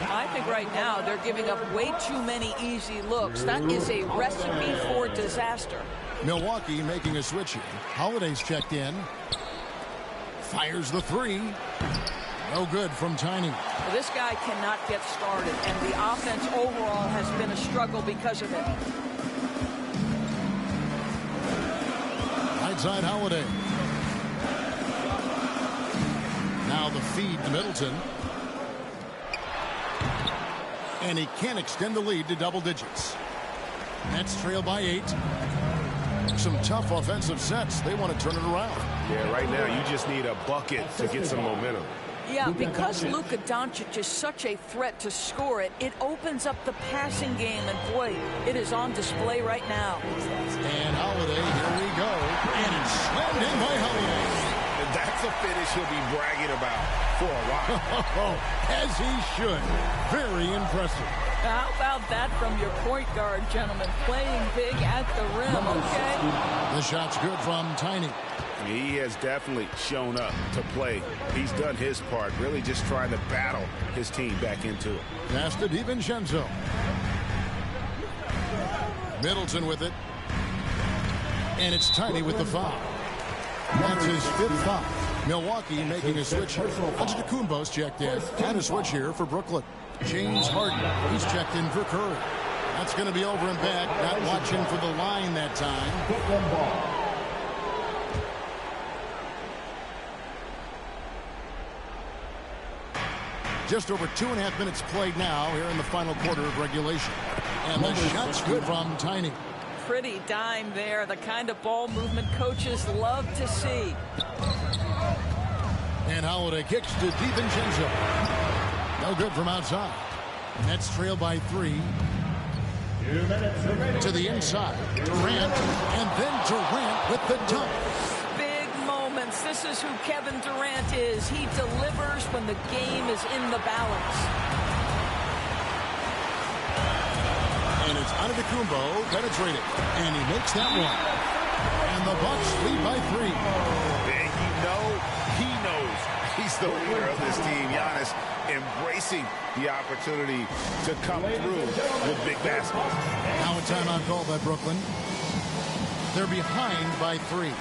I think right now they're giving up way too many easy looks. That is a recipe for disaster. Milwaukee making a switch here. Holiday's checked in. Fires the 3. No good from Tiny. This guy cannot get started, and the offense overall has been a struggle because of it. Right side Holiday. Now the feed to Middleton. And he can't extend the lead to double digits. Nets trail by 8. Some tough offensive sets. They want to turn it around. Yeah, right now you just need a bucket to get some momentum. Yeah, because Luka Doncic is such a threat to score it, it opens up the passing game, and boy, it is on display right now. And Holiday, here we go. And it's slammed in by Holiday. That's a finish he'll be bragging about for a while. As he should. Very impressive. How about that from your point guard, gentlemen? Playing big at the rim, okay? The shot's good from Tiny. He has definitely shown up to play. He's done his part, really just trying to battle his team back into it. Pass to DiVincenzo. Middleton with it. And it's Tiny with the foul. That's his 5th foul. Milwaukee making a switch here. Antetokounmpo's checked in. And a switch here for Brooklyn. James Harden, he's checked in for Curry. That's going to be over and back. Not watching for the line that time. Just over 2.5 minutes played now here in the final quarter of regulation. And the shot's good from Tiny. Pretty dime there. The kind of ball movement coaches love to see. And Holiday kicks to DiVincenzo. No good from outside. Nets trail by 3. To the inside. Durant. And then Durant with the dunk. Big moments. This is who Kevin Durant is. He delivers when the game is in the balance. And it's Antetokounmpo penetrating. And he makes that one. And the Bucks lead by 3. And you know he knows he's the leader of this team. Giannis embracing the opportunity to come through with big baskets. Now a timeout called by Brooklyn. They're behind by 3.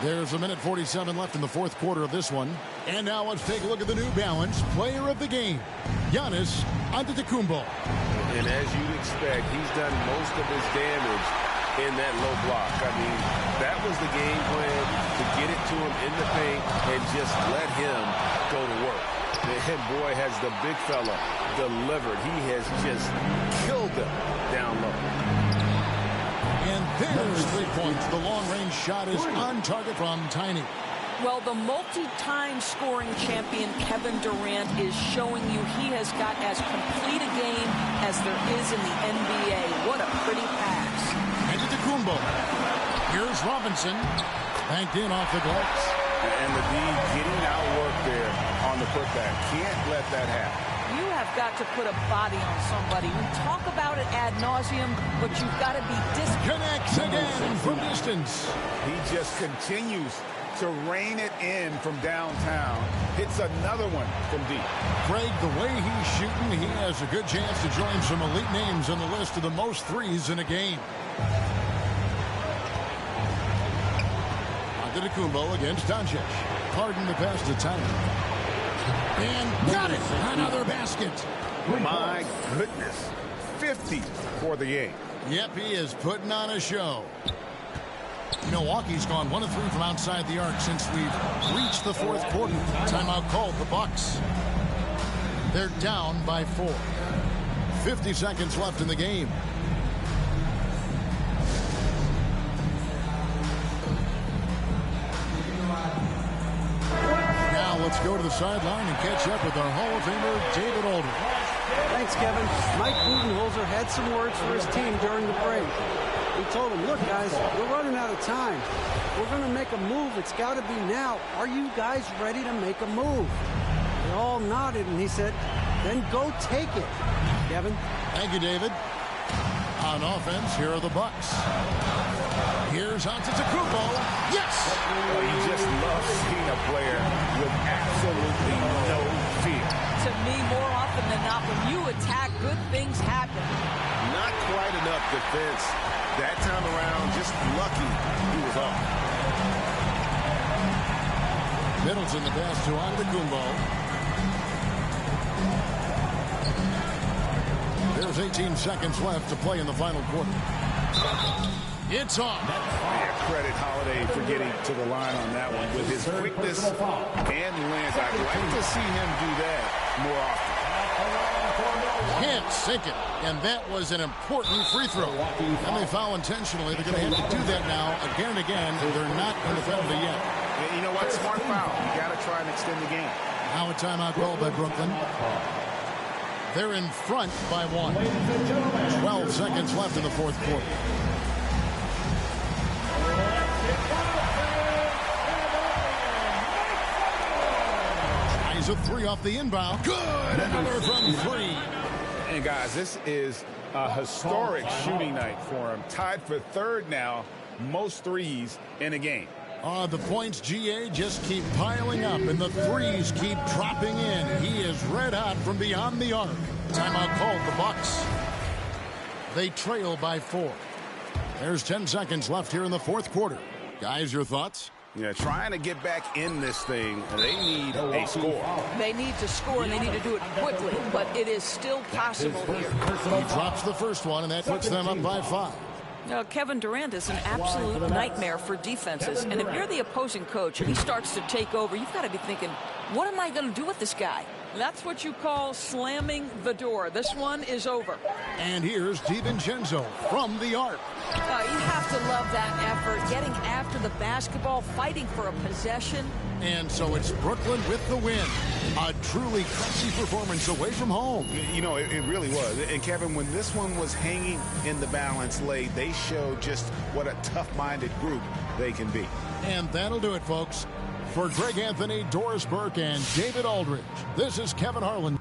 There's 1:47 left in the fourth quarter of this one. And now let's take a look at the New Balance player of the game, Giannis Antetokounmpo. And as you'd expect, he's done most of his damage in that low block. I mean, that was the game plan, to get it to him in the paint and just let him go to work. And boy, has the big fella delivered. He has just killed them down low. And there's 3 points. The long-range shot is on target from Tiny. Well, the multi-time scoring champion Kevin Durant is showing you he has got as complete a game as there is in the NBA. What a pretty pass. Antetokounmpo. Here's Robinson. Banked in off the glass. And the D getting outwork there on the putback. Can't let that happen. You have got to put a body on somebody. We talk about it ad nauseum, but you've got to be disconnects again from distance. He just continues to rein it in from downtown. Hits another one from deep. Craig, the way he's shooting, he has a good chance to join some elite names on the list of the most threes in a game. Antetokounmpo against Doncic. Harden the pass to Tiny. And got it! Another basket. My goodness. 50 for the game. Yep, he is putting on a show. Milwaukee's gone 1 of 3 from outside the arc since we've reached the fourth quarter. Timeout called the Bucks. They're down by 4. 50 seconds left in the game. Now let's go to the sideline and catch up with our Hall of Famer, David Aldridge. Thanks, Kevin. Mike Budenholzer had some words for his team during the break. He told them, look, guys, we're running out of time. We're going to make a move. It's got to be now. Are you guys ready to make a move? They all nodded, and he said, then go take it. Kevin? Thank you, David. On offense, here are the Bucks. Here's Antetokounmpo. Yes! Well, you just love seeing a player with absolutely no fear. To me, more often than not, when you attack, good things happen. Not quite enough defense. That time around, just lucky he was off. Middleton the pass to Antetokounmpo. There's 18 seconds left to play in the final quarter. It's on. Yeah, credit Holiday for getting to the line on that one. With his quickness and length, I'd like to see him do that more often. Can't sink it. And that was an important free throw. And they foul intentionally. They're going to have to do that now again and again. They're not in the penalty yet. And you know what? Smart foul. You got to try and extend the game. Now a timeout called by Brooklyn. They're in front by 1. 12 seconds left in the fourth quarter. a three off the inbound. Good. Miller from three. And guys, this is a historic shooting night for him. Tied for third now, most threes in a game. The points, GA, just keep piling up, and the threes keep dropping in. He is red hot from beyond the arc. Timeout called the Bucks. They trail by 4. There's 10 seconds left here in the fourth quarter. Guys, your thoughts? Yeah, trying to get back in this thing, they need a score. They need to score, and they need to do it quickly, but it is still possible here. He drops the first one, and that puts them up by 5. Kevin Durant is an absolute nightmare for defenses. And if you're the opposing coach and he starts to take over, you've got to be thinking, what am I going to do with this guy? That's what you call slamming the door. This one is over. And here's DiVincenzo from the arc. You have to love that effort, getting after the basketball, fighting for a possession. And so it's Brooklyn with the win. A truly classy performance away from home. You know, it really was. And Kevin, when this one was hanging in the balance late, they showed just what a tough-minded group they can be. And that'll do it, folks. For Greg Anthony, Doris Burke, and David Aldridge, this is Kevin Harlan.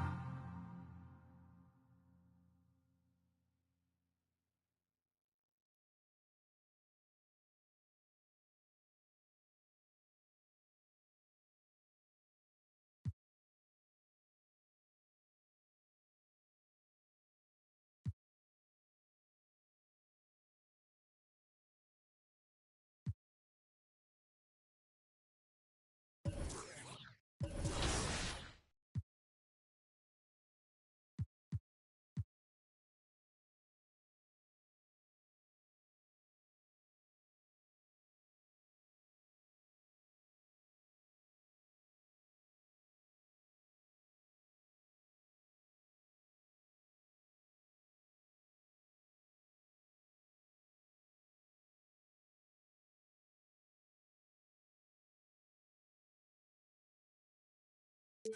You